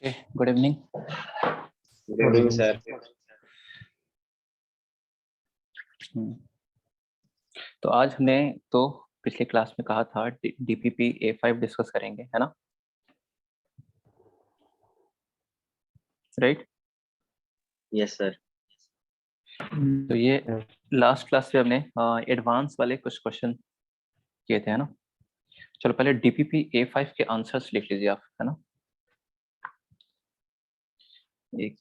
Good evening. Good evening sir. तो आज हमने तो पिछले क्लास में कहा था डीपीपी A5 डिस्कस करेंगे, है ना? राइट? Yes sir. तो ये लास्ट क्लास में हमने एडवांस वाले कुछ क्वेश्चन किए थे, है ना? चलो पहले डीपीपी A5 के आंसर्स लिख लीजिए आप, है ना? एक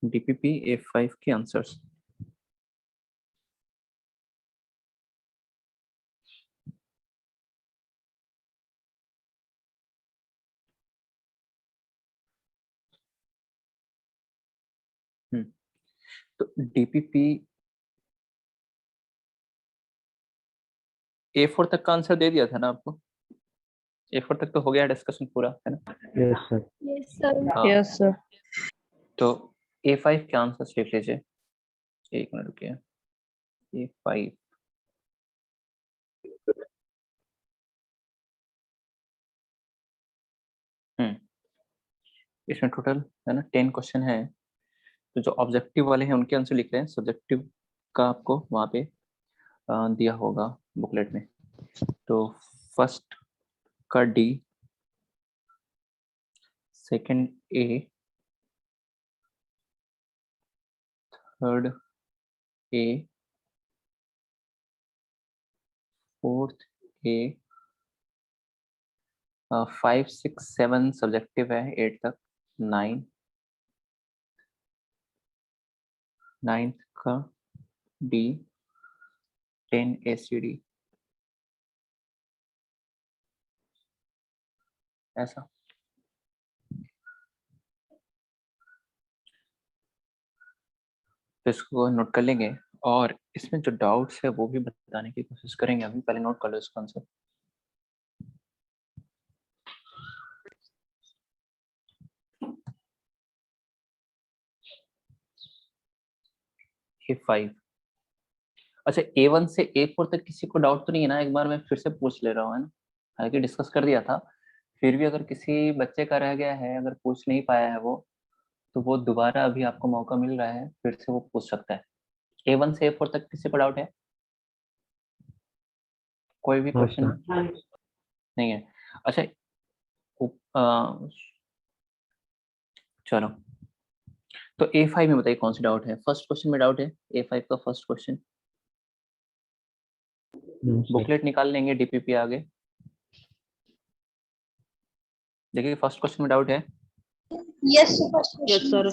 डीपीपी A5 के आंसर्स। तो डीपीपी A4 तक का आंसर दे दिया था ना आपको? A4 तक तो हो गया डिस्कशन पूरा, है ना? Yes sir. Yes sir. हाँ। Yes sir. तो A5 के आंसर्स लिख लीजिए। एक मिनट रुकिए। A5 इसमें टोटल है ना 10 क्वेश्चन है। तो जो ऑब्जेक्टिव वाले हैं उनके आंसर लिख रहे हैं, सब्जेक्टिव का आपको वहाँ पे दिया होगा बुकलेट में। तो फर्स्ट का D, second A, third A, fourth A, 5, 6, 7 subjective है, 8 तक, 9, 9th का D, 10 ACD, ऐसा। तो इसको नोट कर लेंगे और इसमें जो डाउट्स है वो भी बताने की कोशिश करेंगे। अभी पहले नोट कर लो इसका आंसर। A5। अच्छा, A1 से A4 तक किसी को डाउट तो नहीं है ना? एक बार मैं फिर से पूछ ले रहा हूँ, है ना? हालांकि डिस्कस कर दिया था, फिर भी अगर किसी बच्चे का रह गया है, अगर पूछ नहीं पाया है वो, तो वो दोबारा अभी आपको मौका मिल रहा है, फिर से वो पूछ सकता है। A1 से A4 तक किसी को डाउट है? कोई भी क्वेश्चन नहीं है? अच्छा, चलो तो A5 में बताइए कौन सी डाउट है? फर्स्ट क्वेश्चन में डाउट है, A5 का फर्स्ट क्वेश्चन। बुकलेट निकाल लेंगे डीपीपी आगे। देखिए फर्स्ट क्वेश्चन में डाउट है। Yes sir.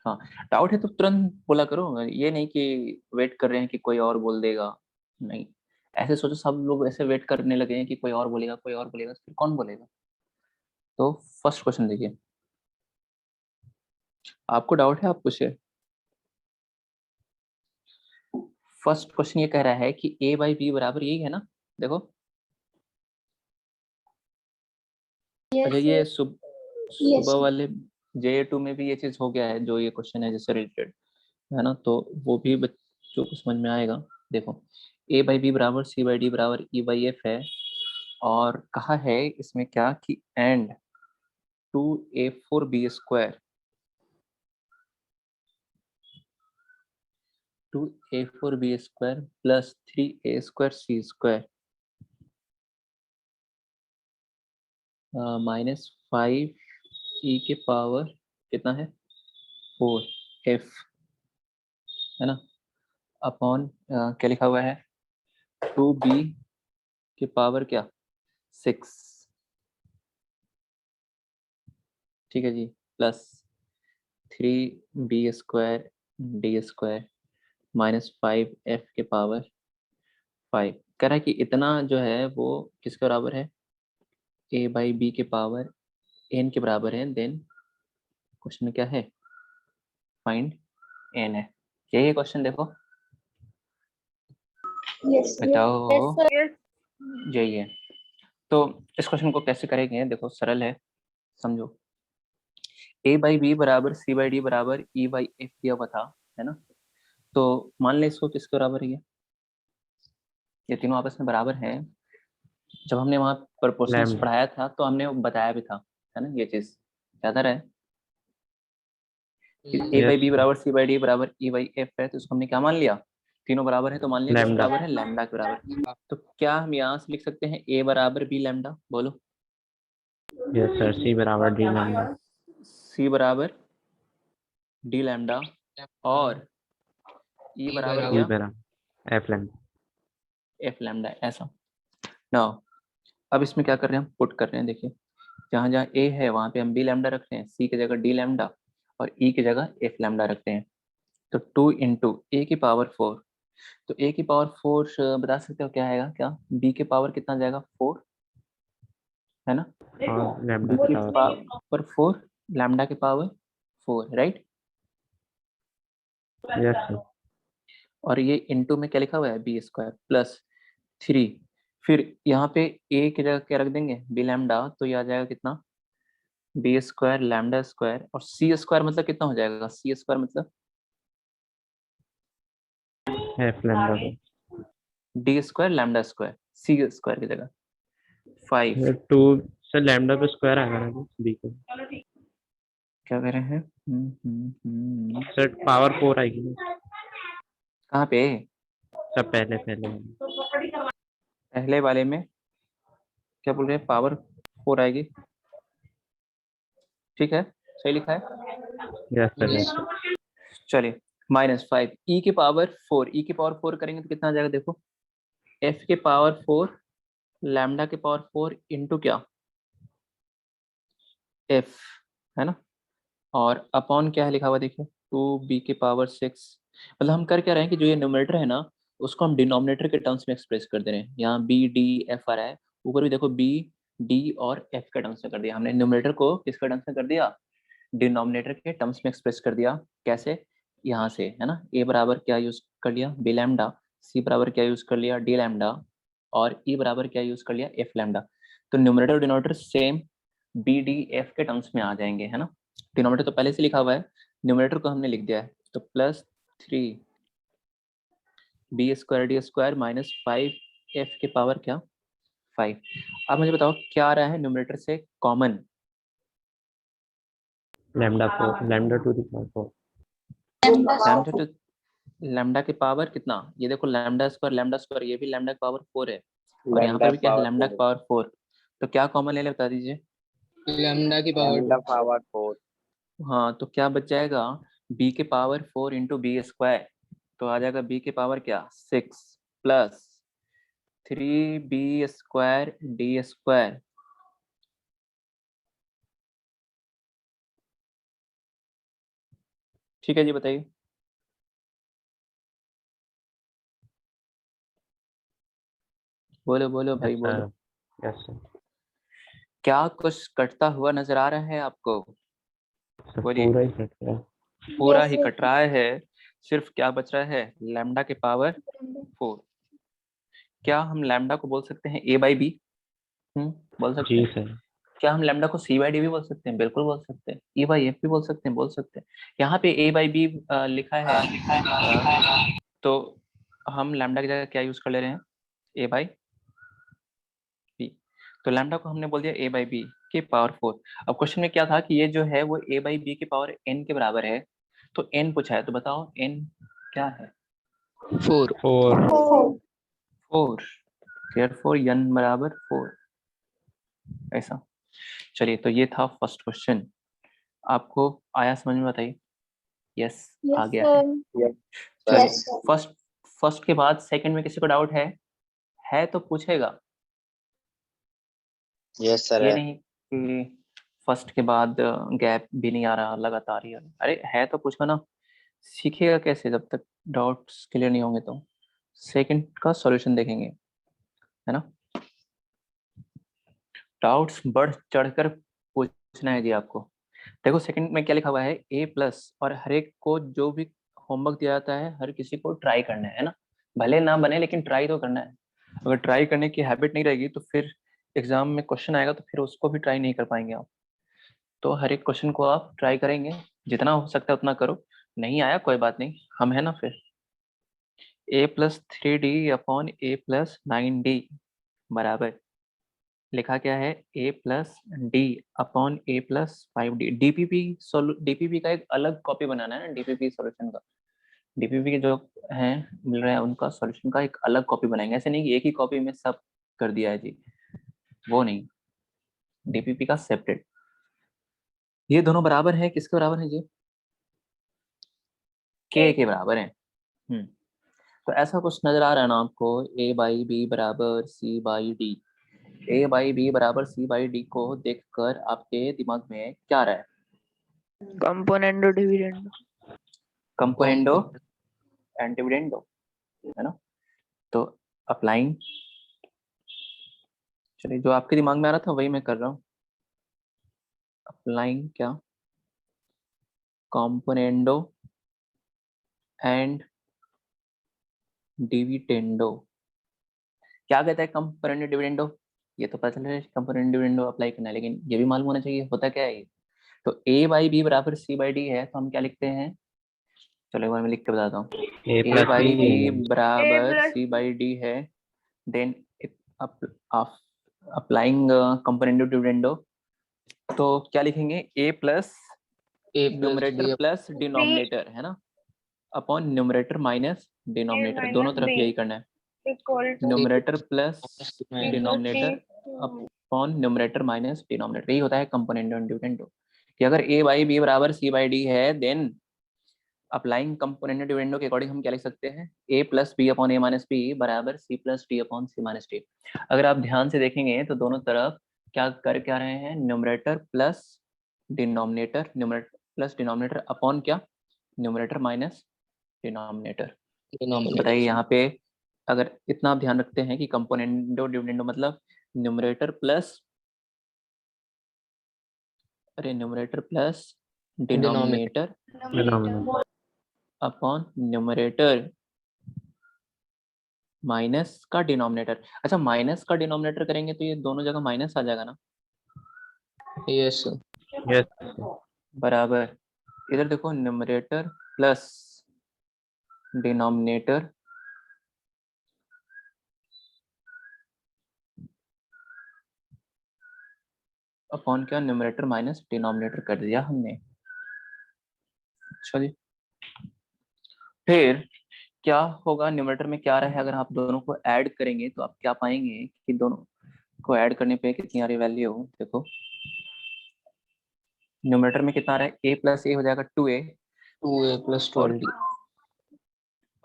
हाँ, डाउट है तो तुरंत बोला करो, ये नहीं कि वेट कर रहे हैं कि कोई और बोल देगा। नहीं, ऐसे सोचो सब लोग ऐसे वेट करने लगे हैं कि कोई और बोलेगा, कोई और बोलेगा, फिर कौन बोलेगा? तो फर्स्ट क्वेश्चन देखिए, आपको डाउट है आप पूछिए। फर्स्ट क्वेश्चन ये कह रहा है कि A/B बराबर यही है ना? देखो, अच्छा ये सुबह वाले J2 में भी ये चीज हो गया है, जो ये क्वेश्चन है जिससे रिलेटेड, है ना? तो वो भी बच्चों को समझ में आएगा। देखो, A/B बराबर C/D बराबर E/F है, और कहा है इसमें क्या कि and 2A4B square 2A4B square plus 3A square C square minus 5E के पावर कितना है 4F, है ना? अपॉन क्या लिखा हुआ है 2B के पावर क्या 6, ठीक है जी, plus 3B square D square minus 5F के पावर 5। कह रहा है कि इतना जो है वो किसके बराबर है? A/B के पावर n के बराबर है। देन क्वेश्चन में क्या है? फाइंड n है। यही है क्वेश्चन, देखो बताओ। यही है। तो इस क्वेश्चन को कैसे करेंगे? देखो सरल है, समझो। A/B बराबर C/D बराबर E/F दिया हुआ था, है ना? तो मान ले इसको किसके बराबर है? ये तीनों आपस में बराबर हैं, जब हमने वहाँ प्रोपोर्शंस लैम्डा। पढ़ाया था तो हमने बताया भी था, है ना, ये चीज याद आ रहा है कि ए बाई Yes, बी बराबर सी बाई डी बराबर ई बाई एफ है, तो उसको हमने क्या मान लिया, तीनों बराबर है तो मान लिया किसके लैम्डा। बराबर है, लैम्डा के बराबर। तो क्या हम यहाँ से लिख सकते हैं ए बराबर बी लैम्डा, बोलो। यस सर, सी बराबर डी लैम्डा। सी बराबर डी लैम्डा और ई बराबर ई क्या, बराबर एफ लैम्डा। एफ लैम्डा, ऐसा। नाउ अब इसमें क्या कर रहे हैं, हम पुट कर रहे हैं, देखिए जहाँ जहाँ ए है वहाँ पे हम बी लैम्डा रख रहे हैं, सी की जगह डी लैम्डा और ई की जगह एफ लैम्डा रख रहे हैं। तो 2 इंटू ए की पावर 4, तो ए की पावर 4 बता सकते हो क्या आएगा, क्या बी के पावर कितना जाएगा 4, है ना, और लैम्डा बी की की पावर पावर 4 लैम्डा के पावर 4, राइट। Yes sir. और ये इंटू में क्या लिखा हुआ है, बी स्क्वायर प्लस 3, फिर यहाँ पे ए की जगह क्या रख देंगे, बी लैम्डा, तो ये आ जाएगा कितना, बी स्क्वायर लैम्डा स्क्वायर, और सी स्क्वायर मतलब कितना हो जाएगा, सी स्क्वायर मतलब एफ लैम्डा को डी स्क्वायर लैम्डा स्क्वायर, सी स्क्वायर की जगह 5। 2 सर, लैम्डा पे स्क्वायर आएगा ना बी को। क्या कह रहे हैं, सर पावर 4 आएगी ना कहाँ पे, सर, पहले पहले पहले वाले में क्या बोल रहे हैं, पावर 4 आएगी, ठीक है, सही लिखा है। Yes sir, yes. चलिए -5 ई की पावर 4, ई की पावर 4 करेंगे तो कितना आ जाएगा, देखो एफ के पावर 4 लैम्डा के पावर 4 इंटू क्या, एफ, है ना, और अपॉन क्या है लिखा हुआ, देखिए 2 बी के पावर 6, मतलब हम कर क्या रहे हैं कि जो ये न्यूमरेटर है ना उसको हम डिनोमिनेटर के टर्म्स में एक्सप्रेस कर दे रहे हैं, यहाँ बी डी एफ आ रहा है, ऊपर भी देखो बी डी और एफ के टर्म्स में कर दिया हमने, न्यूमरेटर को किसके टर्म्स में कर दिया, डिनोमिनेटर के टर्म्स में एक्सप्रेस कर दिया, कैसे, यहाँ से, है ना, ए बराबर क्या यूज कर लिया, बी लैम्डा, सी बराबर क्या यूज कर लिया, डी लैम्डा, और ई बराबर क्या यूज कर लिया, एफ लैम्डा। तो न्यूमरेटर और denominator same B D F के टर्म्स में आ जाएंगे, है ना, डिनोमिनेटर तो पहले से लिखा हुआ है, न्यूमरेटर को हमने लिख दिया है, तो +3 B square D square -5 F के पावर क्या 5। अब मुझे बताओ क्या आ रहा है न्यूमरेटर से common, lambda 4, lambda two the power 4। Lambda two lambda के पावर कितना, ये देखो लैम्डा स्क्वायर, ये भी लैम्डा की पावर 4 है, और यहाँ पर भी क्या है, लैम्डा की पावर 4, तो क्या कॉमन ले ले बता दीजिए, लैम्डा की पावर लैम्डा पावर 4। हाँ तो क्या बच जाएगा, बी के पावर 4 इंटू बी स्क्वायर, तो आ जाएगा बी के पावर क्या 6 plus 3 B square D square, ठीक है जी, बताइए। बोलो बोलो भाई बोलो, यस सर। क्या कुछ कटता हुआ नजर आ रहा है आपको, सर बोलिए। पूरा ही कट गया। पूरा ही कट रहा है, सिर्फ क्या बच रहा है, लैम्डा के पावर 4। क्या हम लैम्डा को बोल सकते हैं ए बाई बी, बोल सकते जी हैं। सर। क्या हम लैम्डा को सी बाई डी भी बोल सकते हैं, बिल्कुल बोल सकते हैं, ई बाई एफ भी बोल सकते हैं, बोल सकते हैं। यहाँ पे ए बाई बी लिखा है, तो हम लैम्डा की जगह क्या यूज कर ले रहे हैं, ए बाई बी, तो लैम्डा को हमने बोल दिया ए बाई बी के पावर 4। अब क्वेश्चन में क्या था कि ये जो है वो ए बाई बी के पावर एन के बराबर है, तो एन पूछा है, तो बताओ एन क्या है, 4। 4, therefore n बराबर 4, ऐसा। चलिए तो ये था फर्स्ट क्वेश्चन, आपको आया समझ में, बताइए। यस, आ गया है। चलिए फर्स्ट के बाद सेकंड में किसी को डाउट है तो पूछेगा, यस सर ये है। नहीं कि फर्स्ट के बाद गैप भी नहीं आ रहा, लगातार ही आ रहा, अरे है तो पूछो ना, सीखिएगा कैसे जब तक डाउट्स क्लियर नहीं होंगे, तो सेकंड का सॉल्यूशन देखेंगे, है ना, डाउट्स बढ़ चढ़कर पूछना है जी आपको। देखो सेकंड में क्या लिखा हुआ है, ए प्लस, और हर एक को जो भी होमवर्क दिया जाता है हर किसी को ट्राई करना है ना, भले ना बने लेकिन ट्राई तो करना है। अगर ट्राई करने की हैबिट नहीं रहेगी तो फिर एग्जाम में क्वेश्चन आएगा तो फिर उसको भी ट्राई नहीं कर पाएंगे आप। तो हर एक क्वेश्चन को आप ट्राई करेंगे, जितना हो सकता है उतना करो, नहीं आया कोई बात नहीं, हम है ना फिर। a + 3d upon a + 9d बराबर लिखा क्या है, a plus D upon a plus 5d। DPP का एक अलग कॉपी बनाना है ना, डीपीपी सॉल्यूशन का। डीपीपी के जो हैं मिल रहा है उनका सॉल्यूशन का एक अलग कॉपी बनाएंगे। ऐसे नहीं कि एक ही कॉपी में सब कर दिया है जी, वो नहीं, डीपीपी का सेपरेट। ये दोनों बराबर है, किसके बराबर है जी, के बराबर है। तो ऐसा कुछ नजर आ रहा है ना आपको, a बाई बी बराबर c by D. a by B बराबर c बाई डी को देखकर आपके दिमाग में क्या आ रहा है, componendo dividendo. Componendo and dividendo, है ना। तो अप्लाइंग, चलिए जो आपके दिमाग में आ रहा था वही मैं कर रहा हूँ। अप्लाइंग क्या, कंपोनेंडो एंड डिविडेंडो। क्या कहता है कंपोनेंडो डिविडेंडो, ये तो पता चल रहा है कंपोनेंडो डिविडेंडो अप्लाई करना है, लेकिन ये भी मालूम होना चाहिए होता क्या है ये। तो a बाई बी बराबर c बाई डी है, तो हम क्या लिखते हैं, चलो एक बार मैं लिख के बताता हूँ। A a plus by B B बराबर plus c बाई डी है, देन अप्लाइंग कंपोनेंडो डिविडेंडो, तो क्या लिखेंगे, a plus A plus numerator B plus denominator, है ना, अपॉन न्यूमरेटर माइनस डिनोमिनेटर, दोनों तरफ यही करना है। equal to numerator plus minus denominator upon numerator minus denominator, यही होता है कंपोनेंडो एंड डिविडेंडो। कि अगर a बाई बी बराबर c बाई डी है, देन अप्लाइंग कंपोनेंडो डिविडेंडो के अकॉर्डिंग हम क्या लिख सकते हैं, a plus B upon A minus B बराबर c plus D upon C minus D. अगर आप ध्यान से देखेंगे तो दोनों तरफ क्या कर क्या रहे हैं, numerator plus denominator, numerator plus denominator upon क्या, न्यूमरेटर माइनस डिनोमिनेटर। denominator. बताइए यहाँ पे, अगर इतना आप ध्यान रखते हैं कि कंपोनेंडो डिविडेंडो मतलब न्यूमरेटर प्लस, अरे numerator plus Denominator. Denominator denominator. Upon numerator minus का डिनोमिनेटर। अच्छा, माइनस का डिनोमिनेटर करेंगे तो ये दोनों जगह माइनस आ जाएगा ना, Yes, sir. Yes. बराबर। इधर देखो, न्यूमरेटर प्लस डिनोमिनेटर अपॉन क्या, न्यूमरेटर माइनस डिनोमिनेटर कर दिया हमने। अच्छा जी, फिर क्या होगा, न्यूमरेटर में क्या रहा है, अगर आप दोनों को ऐड करेंगे तो आप क्या पाएंगे कि दोनों को ऐड करने पे कितनी आ रही वैल्यू, देखो न्यूमरेटर में कितना आ रहा है, a प्लस ए हो जाएगा 2a, 2A plus और 12D.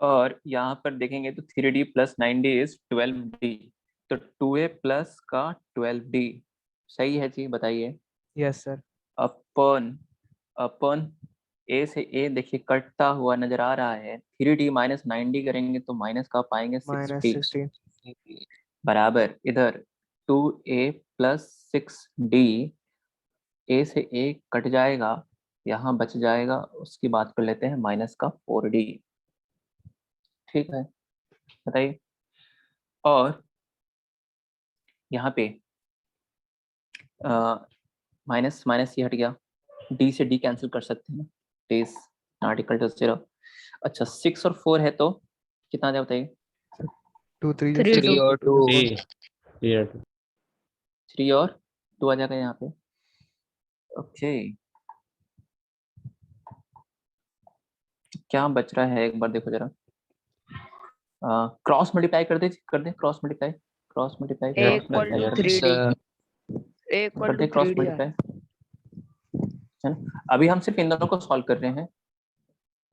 और यहाँ पर देखेंगे तो 3d plus 9d is 12d, तो 2a प्लस का 12d सही है जी, बताइए। Yes sir. Upon upon a से a देखिए कटता हुआ नजर आ रहा है, 3d माइनस 9d करेंगे तो माइनस का पाएंगे माइनस 6d, 16। बराबर इधर 2a प्लस 6d, a से a कट जाएगा, यहाँ बच जाएगा, उसकी बात कर लेते हैं माइनस का 4d। ठीक है, बताइए। और यहाँ पे माइनस माइनस ये हट गया, d से d कैंसिल कर सकते हैं ना, डेज आर्टिकल टू 0। अच्छा 6 और 4 है तो कितना आ जाए बताइए, 2 3 3 3 और 2. 3. 3. 3 और 2 आ जाएगा यहाँ पे। ओके, क्या बच रहा है एक बार देखो जरा, क्रॉस मल्टीप्लाई कर they cross multiply, cross multiply A cross equal to multiply 3D. A कर equal they to cross 3D. Multiply, है ना। अभी हम सिर्फ इन दोनों को सॉल्व कर रहे हैं,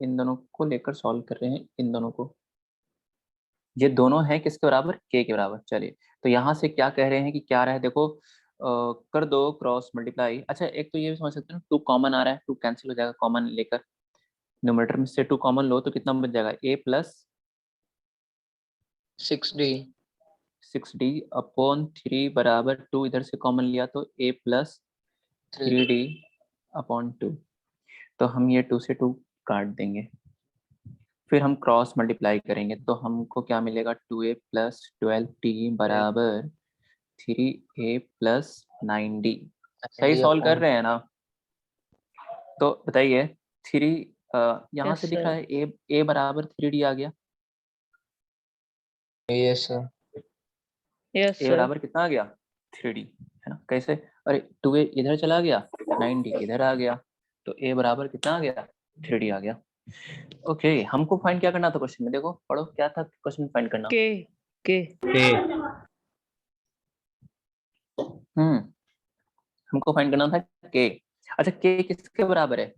इन दोनों को लेकर सॉल्व कर रहे हैं, इन दोनों को, ये दोनों हैं किसके बराबर, के बराबर। चलिए, तो यहाँ से क्या कह रहे हैं कि क्या रहा है, देखो कर दो क्रॉस मल्टीप्लाई। अच्छा एक तो ये भी समझ सकते हैं, 2 कॉमन आ रहा है, 2 कैंसिल हो जाएगा, कॉमन लेकर न्यूमरेटर में से 2 कॉमन लो तो कितना बच जाएगा, a plus 6D. 6d upon 3 बराबर 2, इधर से कॉमन लिया तो a plus 3D. 3d upon 2, तो हम ये 2 से 2 काट देंगे, फिर हम क्रॉस मल्टीप्लाई करेंगे तो हमको क्या मिलेगा, 2a प्लस 12d बराबर 3a प्लस 9d। सही 9D सॉल्व कर upon रहे हैं ना, तो बताइए 3 यहाँ Yes, से दिख sir. रहा है a बराबर 3d आ गया, yes, sir. Yes, a sir. बराबर कितना आ गया 3D, है ना? कैसे? अरे 2a इधर चला गया, 9d इधर आ गया, तो a बराबर कितना आ गया? 3d आ गया। ओके, हमको फाइंड क्या करना था क्वेश्चन में? देखो पढ़ो, क्या था क्वेश्चन फाइंड करना? के हमको फाइंड करना था k। अच्छा, k किसके बराबर है?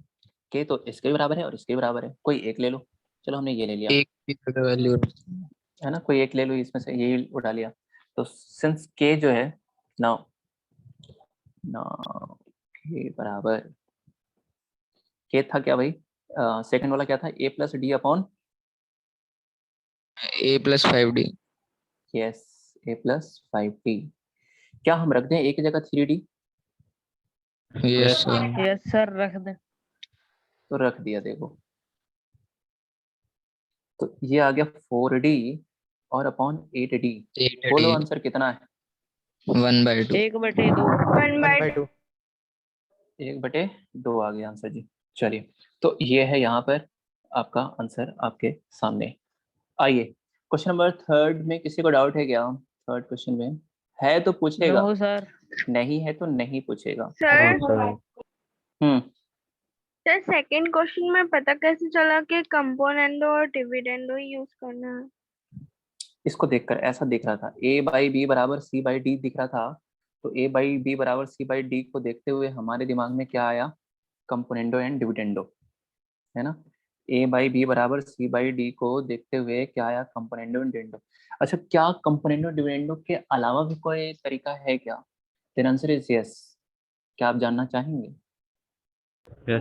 k तो इसके बराबर है और इसके बराबर है, कोई एक ले लो। चलो हमने ये ले लिया, एक की वैल्यू है ना? कोई एक ले लो, इसमें से यही उठा लिया। तो सिंस k जो है, नाउ k बराबर, k था क्या भाई? सेकंड वाला क्या था? a plus D upon, A+5D। Yes, a plus 5d। क्या हम रख दें एक जगह 3d? Yes sir. Yes sir, रख दे। तो रख दिया, देखो तो ये आ गया 4d और अपॉन 8d। बोलो आंसर कितना है? 1/2। 1/2। 1/2। 1/2 आ गया आंसर जी। चलिए, तो ये है यहाँ पर आपका आंसर आपके सामने। आइए क्वेश्चन नंबर 3 में किसी को डाउट है क्या? 3 क्वेश्चन में है तो पूछेगा, नो सर। नहीं है तो नहीं पूछेगा। सर हम्म सर सेकंड क्वेश्चन में पता कैसे चला कि कंपोनेंडो और डिविडेंडो यूज करना है? इसको देखकर ऐसा दिख रहा था, a बाई बी बराबर c बाई डी दिख रहा था, तो a बाई बी बराबर c बाई डी को देखते हुए हमारे दिमाग में क्या आया? कंपोनेंडो एंड डिविडेंडो, है ना? a बाई बी बराबर c बाई डी को देखते हुए क्या आया? Componendo and dividendo. अच्छा, क्या कंपोनेंडो डिविडेंडो के अलावा भी कोई तरीका है क्या? Then answer is yes. क्या आप जानना चाहेंगे? Yes,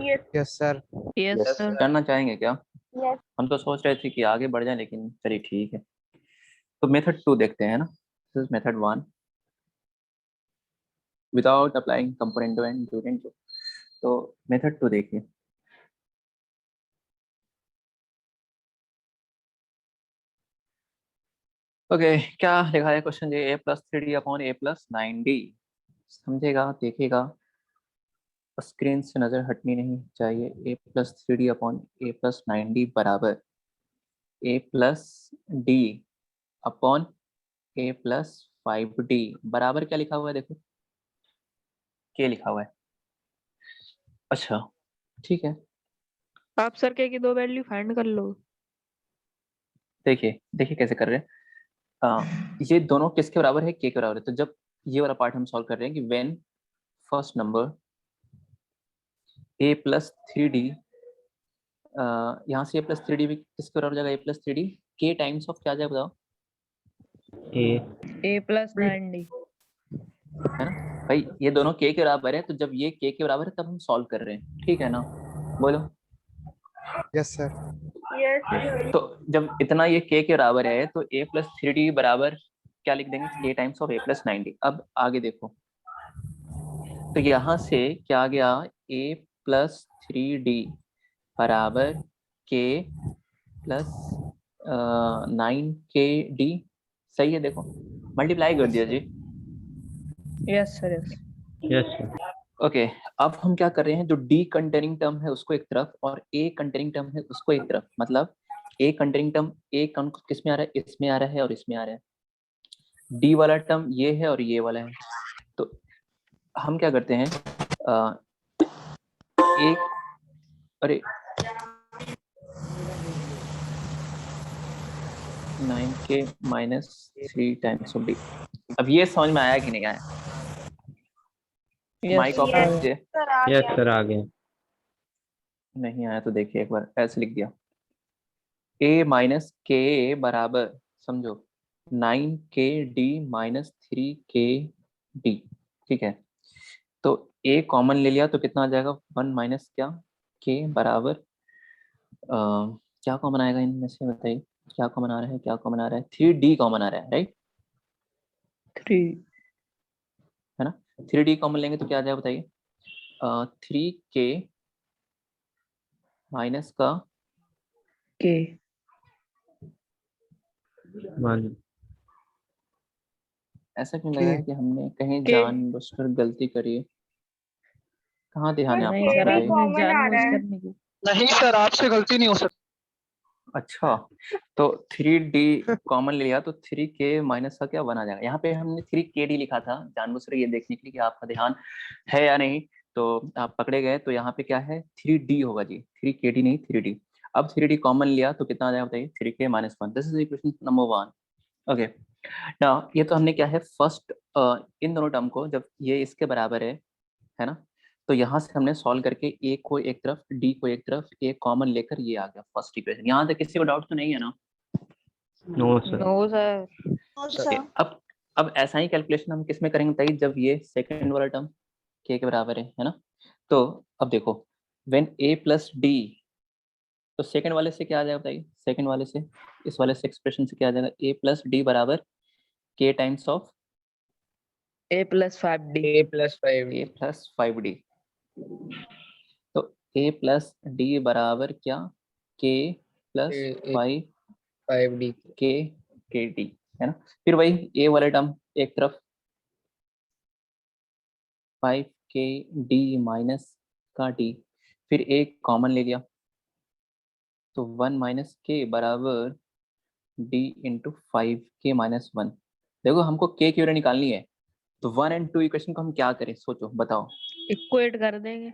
sir. Yes sir. जानना चाहेंगे क्या? यस। हम तो सोच रहे थे कि आगे बढ़ जाए, लेकिन चलिए ठीक है। तो मेथड 2 देखते हैं ना। This is method 1 without applying componendo and dividendo. तो मेथड 2 देखिए। ओके, क्या लिखा है क्वेश्चन? ये a plus 3d upon a plus 9d। समझेगा, देखिएगा, स्क्रीन से नजर हटनी नहीं चाहिए। a plus 3d upon a plus 9d बराबर a plus d upon a plus 5d बराबर क्या लिखा हुआ है? देखो k लिखा हुआ है। अच्छा ठीक है, आप सर के की दो वैल्यू फाइंड कर लो। देखिए देखिए कैसे कर रहे हैं। ये दोनों किसके बराबर है? k के बराबर है। तो जब ये वाला पार्ट हम सॉल्व कर रहे हैं कि when first number a plus 3d, यहाँ से a प्लस 3d भी किसके बराबर हो जाएगा? a plus 3d k times of क्या आ जाएगा बताओ? A+9D। है ना भाई, ये दोनों k के बराबर है, तो जब ये k के बराबर है तब हम सॉल्व कर रहे हैं, ठीक है ना? बोलो। Yes, sir. यस। तो जब इतना ये k के बराबर है तो a प्लस 3d बराबर क्या लिख देंगे? k times of a plus 9d। अब आगे देखो, तो यहाँ से क्या आ गया? a प्लस 3d बराबर k प्लस 9kd। सही है, देखो मल्टीप्लाई कर दिया जी। Yes sir, yes. Yes sir. Okay, अब हम क्या कर रहे हैं? जो d कंटेनिंग टर्म है उसको एक तरफ और a कंटेनिंग टर्म है उसको एक तरफ, मतलब a कंटेनिंग टर्म a किस में आ रहा है? इसमें आ रहा है और इसमें आ रहा है। d वाला टर्म ये है और ये वाला है। तो हम क्या करते हैं? एक, अरे 9k minus 3 times of d। अब ये समझ में आया कि नहीं आया? माइक ऑफ यस कीजिए। सर आ यस गया। सर, आ गया। नहीं आया तो देखिए एक बार, ऐसे लिख दिया a माइनस के बराबर, समझो 9kd माइनस 3kd, ठीक है? तो a कॉमन ले लिया तो कितना आ जाएगा? 1 माइनस क्या, k बराबर क्या कॉमन आएगा इनमें से? बताइए क्या कॉमन आ रहा है? क्या कॉमन आ रहा है? 3d कॉमन आ रहा है, राइट? 3 है ना? 3d कॉमन लेंगे तो क्या आ जाएगा बताइए? 3k माइनस का के। मान ऐसा क्यों लग रहा है कि हमने कहीं के। जानबूझकर गलती करी है? कहाँ ध्यान है नहीं आपका? सर, बताइए। आपने कॉमन आ रहा जानबूझ है। कर नहीं की। नहीं सर, आपसे गलती नहीं हो सकती। अच्छा, तो 3D कॉमन लिया तो 3K माइनस का क्या बना जाएगा? यहाँ पे हमने 3KD लिखा था जानबूझ कर ये देखने के लिए कि आपका ध्यान है या नहीं, तो आप पकड़े गए। तो यहाँ पे क्या है, 3D होगा जी, 3KD नहीं 3D। अब 3D कॉमन लिया तो कितना आ जाएगा बताइए? 3K minus 1। This is equation number 1। Okay, now ये तो हमने क्या है फर्स्ट इन दोनों टर्म को, जब ये इसके बराबर है ना, तो यहाँ से हमने सॉल्व करके ए को एक तरफ, डी को एक तरफ, ए कॉमन लेकर ये आ गया फर्स्ट इक्वेशन। यहाँ तक किसी को डाउट तो नहीं है ना? No sir. No, sir. Okay, अब ऐसा ही कैलकुलेशन हम किस में करेंगे बताइए? जब ये सेकंड वाला टर्म के बराबर है ना? तो अब देखो, व्हेन ए प्लस डी, तो सेकंड वाले से क्या आ जाएगा बताइए? सेकंड वाले से, इस वाले से एक्सप्रेशन से क्या आ जाएगा? ए प्लस डी बराबर के times of A plus 5D. A plus 5 A plus 5D। तो ए प्लस डी बराबर क्या? के प्लस 5 5D के डी, है ना? फिर वही ए वाले टर्म एक तरफ, 5KD माइनस का डी, फिर ए कॉमन ले लिया तो 1 माइनस के बराबर डी इंटू 5K माइनस 1। देखो हमको के की वैल्यू निकालनी है, तो 1 और 2 इक्वेशन को हम क्या करें? सोचो बताओ। इक्वेट कर देंगे।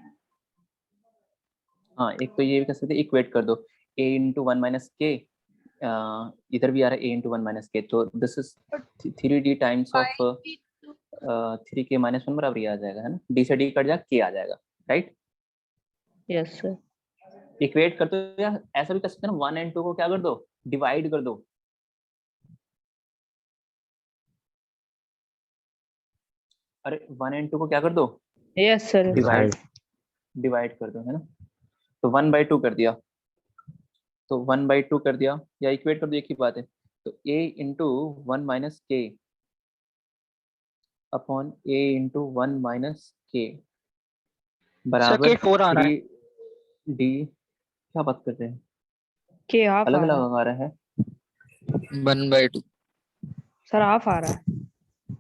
हाँ, एक तो ये भी कर सकते, इक्वेट कर दो, a इंटू 1 माइनस के, इधर भी आ रहा है a इंटू 1 माइनस के, तो this is 3D times of 3K minus 1 बराबर ये आ जाएगा, है ना? d से d कट जाएगा, k आ जाएगा, राइट? Yes sir. इक्वेट कर दो, या ऐसा भी कर सकते हैं ना, 1 और 2 को क्या कर दो? डिवाइड कर दो। अरे 1 और 2 को क्या कर दो? Yes sir. डिवाइड, डिवाइड कर दो, है ना? तो 1/2 कर दिया, तो 1/2 कर दिया, या इक्वेट कर दो, एक ही बात है। तो a इंटू 1 माइनस के अपॉन a इंटू 1 माइनस के बराबर 3D। क्या बात कर रहे हैं? के हाफ अलग आ रहा है अलग आ रहा है। 1/2 सर, हाफ आ रहा है।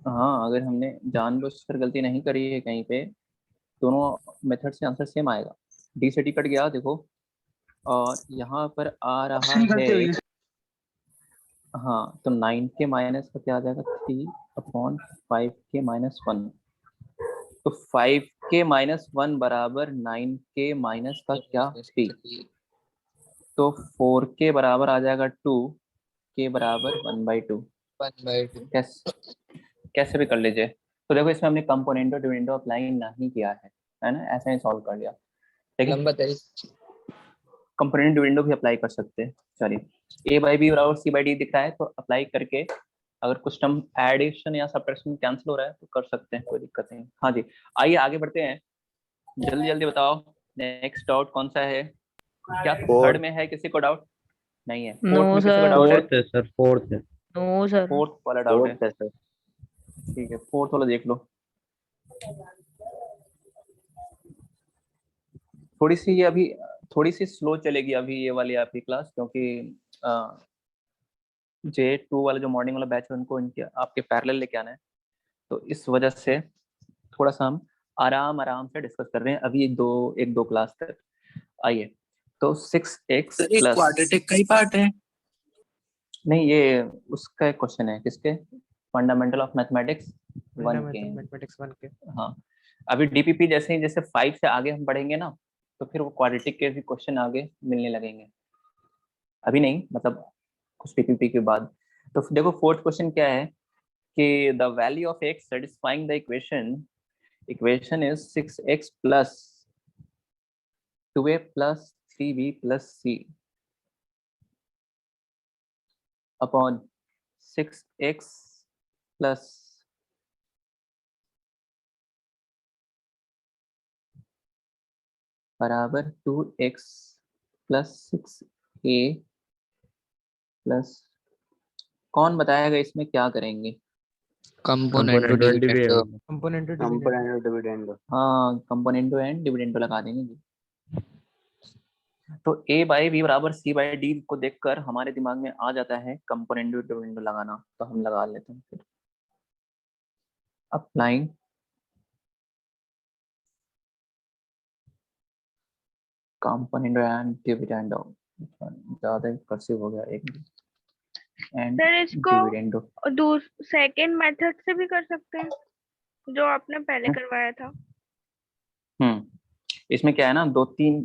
हाँ, अगर हमने जानबूझकर गलती नहीं करी है कहीं पे, दोनों मेथड से आंसर सेम आएगा। डी से डी कट गया देखो, और यहाँ पर आ रहा है, हाँ, तो 9K माइनस का क्या आ जाएगा? 3 अपॉन 5K माइनस 1। तो 5K माइनस 1 बराबर 9K माइनस का क्या? 3। तो 4K बराबर आ जाएगा 2, K बराबर 1/2। 1/2 कैसे कैसे भी कर लीजिए। तो देखो इसमें हमने कंपोनेंटो डिविडेंडो अप्लाई नहीं किया है ना? ऐसा ही सॉल्व कर लिया, ठीक है? लंबा तरीका। कंपोनेंट डिविडेंडो भी अप्लाई कर सकते हैं। चलिए, a/b बराबर c/d दिख रहा है, तो अप्लाई करके अगर कुछ टर्म एडिशन या सब्ट्रैक्शन कैंसिल हो रहा है तो कर सकते हैं, कोई दिक्कत नहीं। हाँ जी, आइए आगे बढ़ते हैं, जल्दी जल्दी बताओ नेक्स्ट डाउट कौन सा है? क्या थर्ड में है किसी को डाउट? नहीं है। नो फोर्थ में किसी को सर। डाउट है? फोर्थ है सर, फोर्थ है। No sir. फोर्थ वाला डाउट है, फोर्थ है सर। ठीक है, फोर्थ वाला देख लो। थोड़ी सी ये अभी थोड़ी सी स्लो चलेगी अभी ये वाली आपकी क्लास, क्योंकि J2 वाला जो मॉर्निंग वाला बैच है उनको इनके आपके पैरेलल लेके आना है, तो इस वजह से थोड़ा सा हम आराम आराम से डिस्कस कर रहे हैं अभी एक दो क्लास तक। आइए, तो 6x प्लस, क्वाड्रेटिक का ही पार्ट है। नहीं ये उसका एक क्वेश्चन है, किसके? फंडामेंटल ऑफ मैथमेटिक्स 1 के। मैथमेटिक्स 1 के। हाँ, अभी डीपीपी जैसे ही जैसे 5 से आगे हम बढ़ेंगे ना, तो फिर वो क्वाड्रेटिक के भी क्वेश्चन आगे मिलने लगेंगे। अभी नहीं, मतलब कुछ डीपीपी के बाद। तो देखो फोर्थ क्वेश्चन क्या है कि the value of x satisfying the equation is 6x plus 2a plus 3b plus c upon 6x plus बराबर 2x प्लस 6a प्लस, कौन बताएगा इसमें क्या करेंगे? Component to component dividend. Component component dividend. हाँ, कंपोनेंटो एंड डिविडेंडो लगा देंगे जी। तो a/b बराबर c/d को देखकर हमारे दिमाग में आ जाता है कंपोनेंटो डिविडेंडो लगाना, तो हम लगा लेते हैं फिर। अप्लाइंग कंपोनेंटो एंड डिविडेंडो, ज्यादा कर्सिव हो गया एक एंड सर इसको डिविडेंडो। सेकंड मेथड से भी कर सकते हैं जो आपने पहले करवाया था। इसमें क्या है ना, 2 3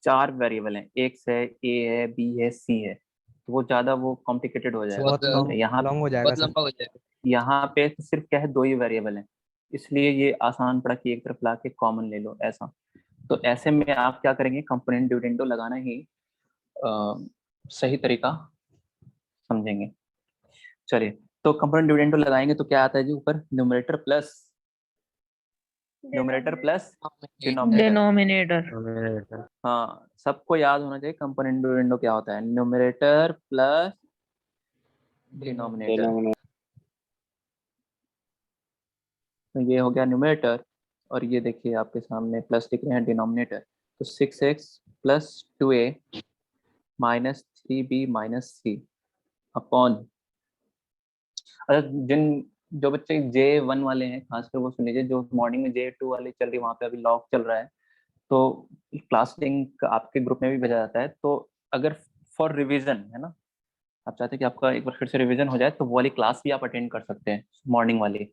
4 वेरिएबल हैं, एक्स है, ए है, बी है, सी है, तो वो ज्यादा वो कॉम्प्लिकेटेड हो जाएगा। बहुत यहाँ लॉन्ग हो जाएगा बहुत सर। लंबा हो जाएगा। यहाँ पे तो सिर्फ क्या है, 2 ही वेरिएबल हैं, इसलिए ये आसान पड़ा कि एक तरफ ला के कॉमन ले लो ऐसा। तो ऐसे में आप क्या करेंगे, कंपोनेंट डिविडेंडो लगाना ही सही तरीका समझेंगे। चलिए, तो कंपोनेंट डिविडेंडो लगाएंगे तो क्या आता है जी, ऊपर न्यूमरेटर प्लस डिनोमिनेटर। डिनोमिनेटर। हाँ, सबको याद होना चाहिए कंपोनेंट डिविडेंडो क्या होता है, न्यूमरेटर प्लस डिनोमिनेटर। Denominator. तो ये हो गया न्यूमरेटर, और ये देखिए आपके सामने प्लस लिख रहे हैं डिनोमिनेटर। तो 6x plus 2a minus 3b minus C upon, अच्छा जो बच्चे J1 वाले हैं खासकर वो सुन लीजिए, जो मॉर्निंग में J2 वाले चल रही है, वहाँ पे अभी लॉग चल रहा है, तो क्लास लिंक आपके ग्रुप में भी भेजा जाता है। तो अगर फॉर रिवीजन है ना, आप चाहते हैं कि आपका एक बार फिर से रिवीजन हो जाए, तो वो वाली क्लास भी आप अटेंड कर सकते हैं, मॉर्निंग वाली,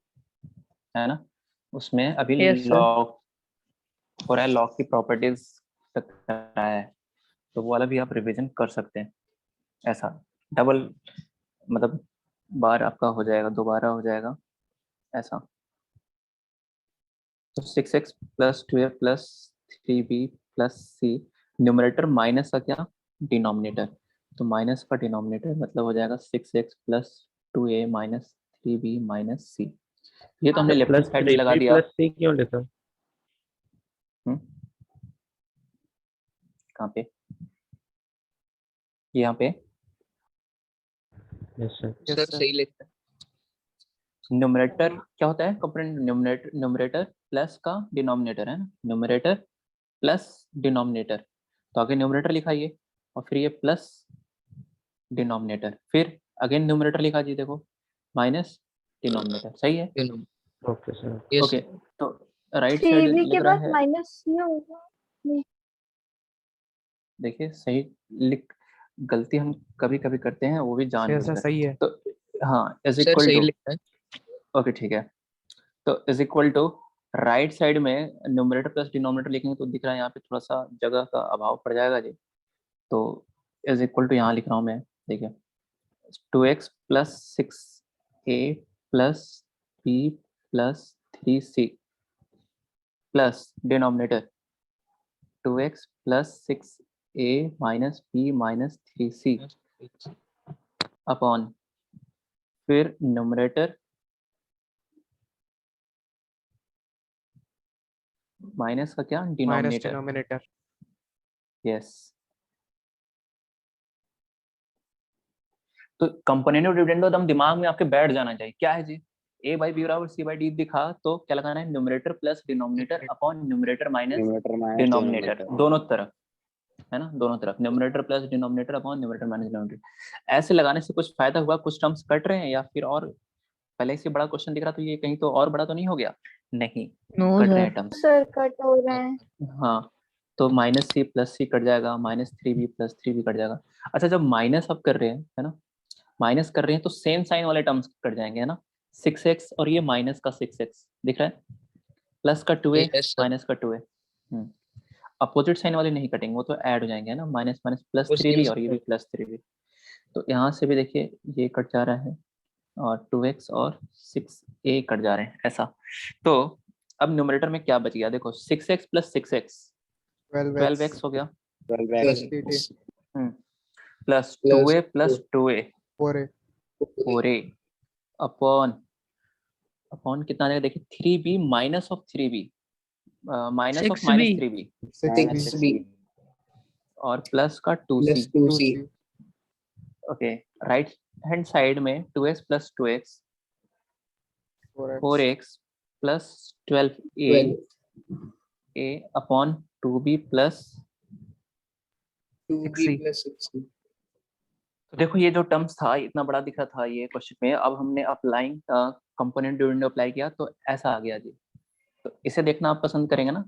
है ना। उसमें अभी Yes, sir. लॉग हो रहा है, लॉग की प्रॉपर्टीज तक कर रहा है, तो वो वाला भी आप रिवीजन कर सकते हैं। ऐसा डबल मतलब बार आपका हो जाएगा, दोबारा हो जाएगा ऐसा। तो 6x plus 2a plus 3b plus C, numerator minus का क्या, डिनोमिनेटर, तो माइनस का डिनोमिनेटर मतलब हो जाएगा 6x plus 2a minus 3b minus सी। ये तो हमने लेफ्ट प्लस साइड में लगा दिया। प्लस सी क्यों लिखा? कहाँ पे, यहाँ पे यस सर। सर सही लिखता है। न्यूमरेटर क्या होता है, कंपोनेंट न्यूमरेटर प्लस का डिनोमिनेटर है ना, न्यूमरेटर प्लस डिनोमिनेटर, तो आगे न्यूमरेटर लिखाइए और फिर ये प्लस डिनोमिनेटर, फिर अगेन न्यूमरेटर लिखा जी, देखो माइनस डिनोमिनेटर, सही है। Okay sir. Yes okay, sir. तो राइट साइड सीबी के लग रहा बाद है, माइनस सी होगा। देखिए सही लिख, गलती हम कभी कभी करते हैं, वो भी सर जानबूझकर। सही है। तो हाँ, इज सर इक्वल सही टू, लिखता है। ओके ठीक है, तो is equal to right side में न्यूमरेटर प्लस डिनोमिनेटर लिखेंगे तो दिख रहा है यहाँ पे थोड़ा सा जगह का अभाव पड़ जाएगा जी, तो इज इक्वल टू यहाँ लिख रहा हूँ मैं, देखिए 2x plus 6a plus b plus 3c plus denominator 2x plus 6a minus b minus 3c upon, फिर न्यूमरेटर माइनस का क्या, माइनस डिनोमिनेटर। डिनोमिनेटर। यस, तो कंपोनेंट ऑफ डिविडेंड एकदम दिमाग में आपके बैठ जाना चाहिए, क्या है जी, a बाई बी बराबर c बाई डी दिखा तो क्या लगाना है, numerator plus denominator upon numerator minus Numerator minus denominator, denominator. दोनों तरफ, है ना, दोनों तरफ numerator plus denominator upon numerator minus denominator. ऐसे लगाने से कुछ फायदा हुआ, कुछ टर्म्स कट रहे हैं, या फिर और पहले से बड़ा क्वेश्चन दिख रहा तो ये कहीं तो और बड़ा तो नहीं हो गया, नहीं, No, कट रहे sir. हैं टर्म्स। सर कट हो रहे हैं। हाँ, तो माइनस सी प्लस सी कट जाएगा, minus 3b plus 3b cut जाएगा। अच्छा, जब माइनस आप कर रहे हैं, है ना, माइनस कर रहे हैं तो सेम साइन वाले टर्म्स कट जाएंगे, है ना, 6x और ये माइनस का 6x दिख रहा है, प्लस का 2a यस सर। माइनस का 2a, अपोजिट साइन वाले नहीं कटेंगे, वो तो ऐड हो जाएंगे, है ना, माइनस माइनस प्लस वो 3b सेम और ये भी प्लस 3b, तो यहाँ से भी देखिए ये कट जा रहा है और 2x और 6a कट जा रहे हैं ऐसा। तो अब न्यूमरेटर में क्या बच गया, देखो 6x प्लस 6x 12x हो गया, 12x. Plus 2a plus 2a 4a 4a upon, upon कितना आ जाएगा देखिए, 3b minus of 3b, minus of 6b. Minus 3b, 6b और प्लस का 2c। 2c okay, right hand side में 2x plus 2x 4x 4x plus 12a upon 2b plus, 6c। तो देखो ये जो टर्म्स था इतना बड़ा दिख रहा था ये क्वेश्चन में, अब हमने अप्लाइंग कंपोनेंट डिविडेंड अप्लाई किया तो ऐसा आ गया जी। तो इसे देखना आप पसंद करेंगे ना,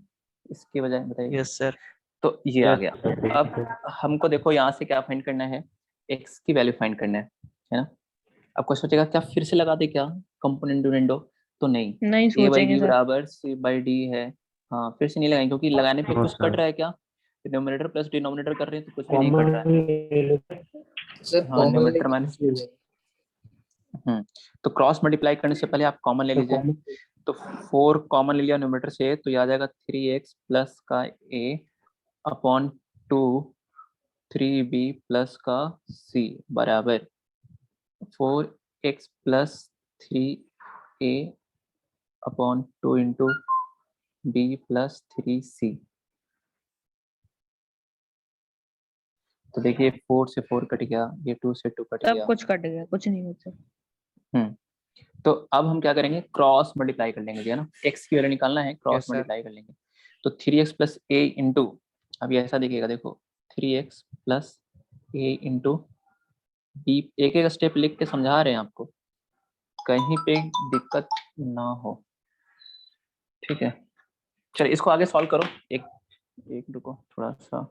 इसकी वजह बताइए। Yes sir. तो ये आ गया। अब हमको देखो यहाँ से क्या फाइंड करना है, x की वैल्यू फाइंड करना है ना। अब क्वेश्चन सोचेगा क्या फिर से लगा दे क्या कंपोनेंट डिविडेंडो, तो नहीं, नहीं a बाई सोचेंगे बी सर। बराबर c बाई डी है। हाँ फिर से नहीं लगाएंगे क्योंकि लगाने पे हाँ, कुछ कट सर। रहा है क्या, न्यूमरेटर प्लस डिनोमिनेटर कर रहे हैं तो कुछ भी नहीं कट रहा है। सर हाँ कॉमन न्यूमरेटर माइनस, तो क्रॉस मल्टीप्लाई करने से पहले आप कॉमन ले लीजिए। तो 4 कॉमन ले लिया न्यूमरेटर से तो ये आ जाएगा 3x प्लस का a अपॉन 2 3b प्लस का c बराबर 4x plus 3a upon 2 into b plus 3c। तो देखिए 4 से 4 कट गया, ये 2 से 2 कट सब गया। कुछ कट गया, कुछ नहीं बचा। तो अब हम क्या करेंगे, क्रॉस मल्टीप्लाई कर लेंगे, है ना, x की वैल्यू निकालना है, क्रॉस Yes, sir. मल्टीप्लाई कर लेंगे। तो 3x प्लस ए इंटू, अब ये ऐसा दिखेगा देखो 3x प्लस ए इंटू बी, एक एक स्टेप लिख के समझा रहे हैं आपको, कहीं पे दिक्कत ना हो, ठीक है। चलिए इसको आगे सॉल्व करो, एक एक रुको थोड़ा सा।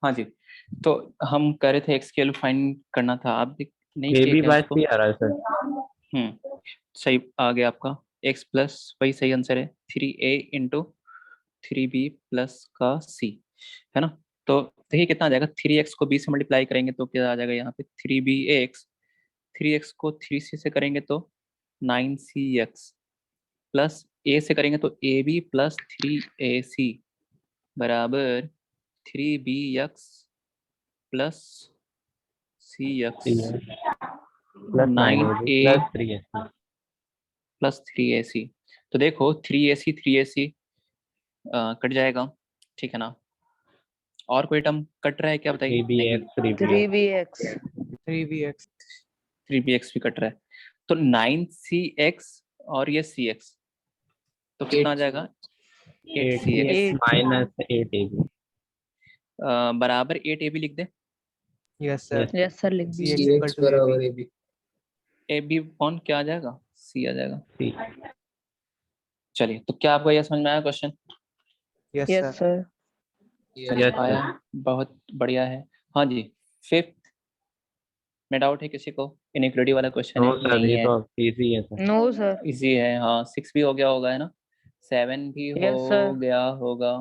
हाँ जी, तो हम कह रहे थे एक्स की वैल्यू फाइंड करना था, आप नहीं ए किए बी क्या बाय उसको? सी आ रहा है सर। सही आ गया आपका, x प्लस वही सही आंसर है 3a इंटू 3b प्लस का c, है ना। तो देखिए कितना आ जाएगा, 3x को b से मल्टीप्लाई करेंगे तो क्या आ जाएगा यहाँ पे 3bx, 3x को 3c से करेंगे तो 9cx प्लस a से करेंगे तो ab प्लस 3ac बराबर 3bx plus cx plus 9a plus 3 plus 3ac। तो देखो 3ac कट जाएगा, ठीक है ना। और कोई टर्म कट रहा है क्या बताइए? बी नहीं, एक्स 3 3bx 3bx 3bx भी कट रहा है। तो 9cx और ये cx, तो कितना आ जाएगा 8cx माइनस 8 ए बी। बराबर 8ab लिख दे। yes sir यस सर लिख cx दीजिए। equal to ab ab कौन क्या आ जाएगा, c आ जाएगा। सी। चलिए तो क्या आपको यह समझ में आया question? yes yes sir sir. Yes आया, बहुत बढ़िया है। हाँ जी, फिफ्थ में डाउट है किसी को? इनइक्वालिटी वाला क्वेश्चन नो है, सर, नहीं ये है, तो इजी है सर। No sir. इजी है। हाँ 6 भी हो गया होगा, है ना, 7 भी हो यस सर। गया होगा।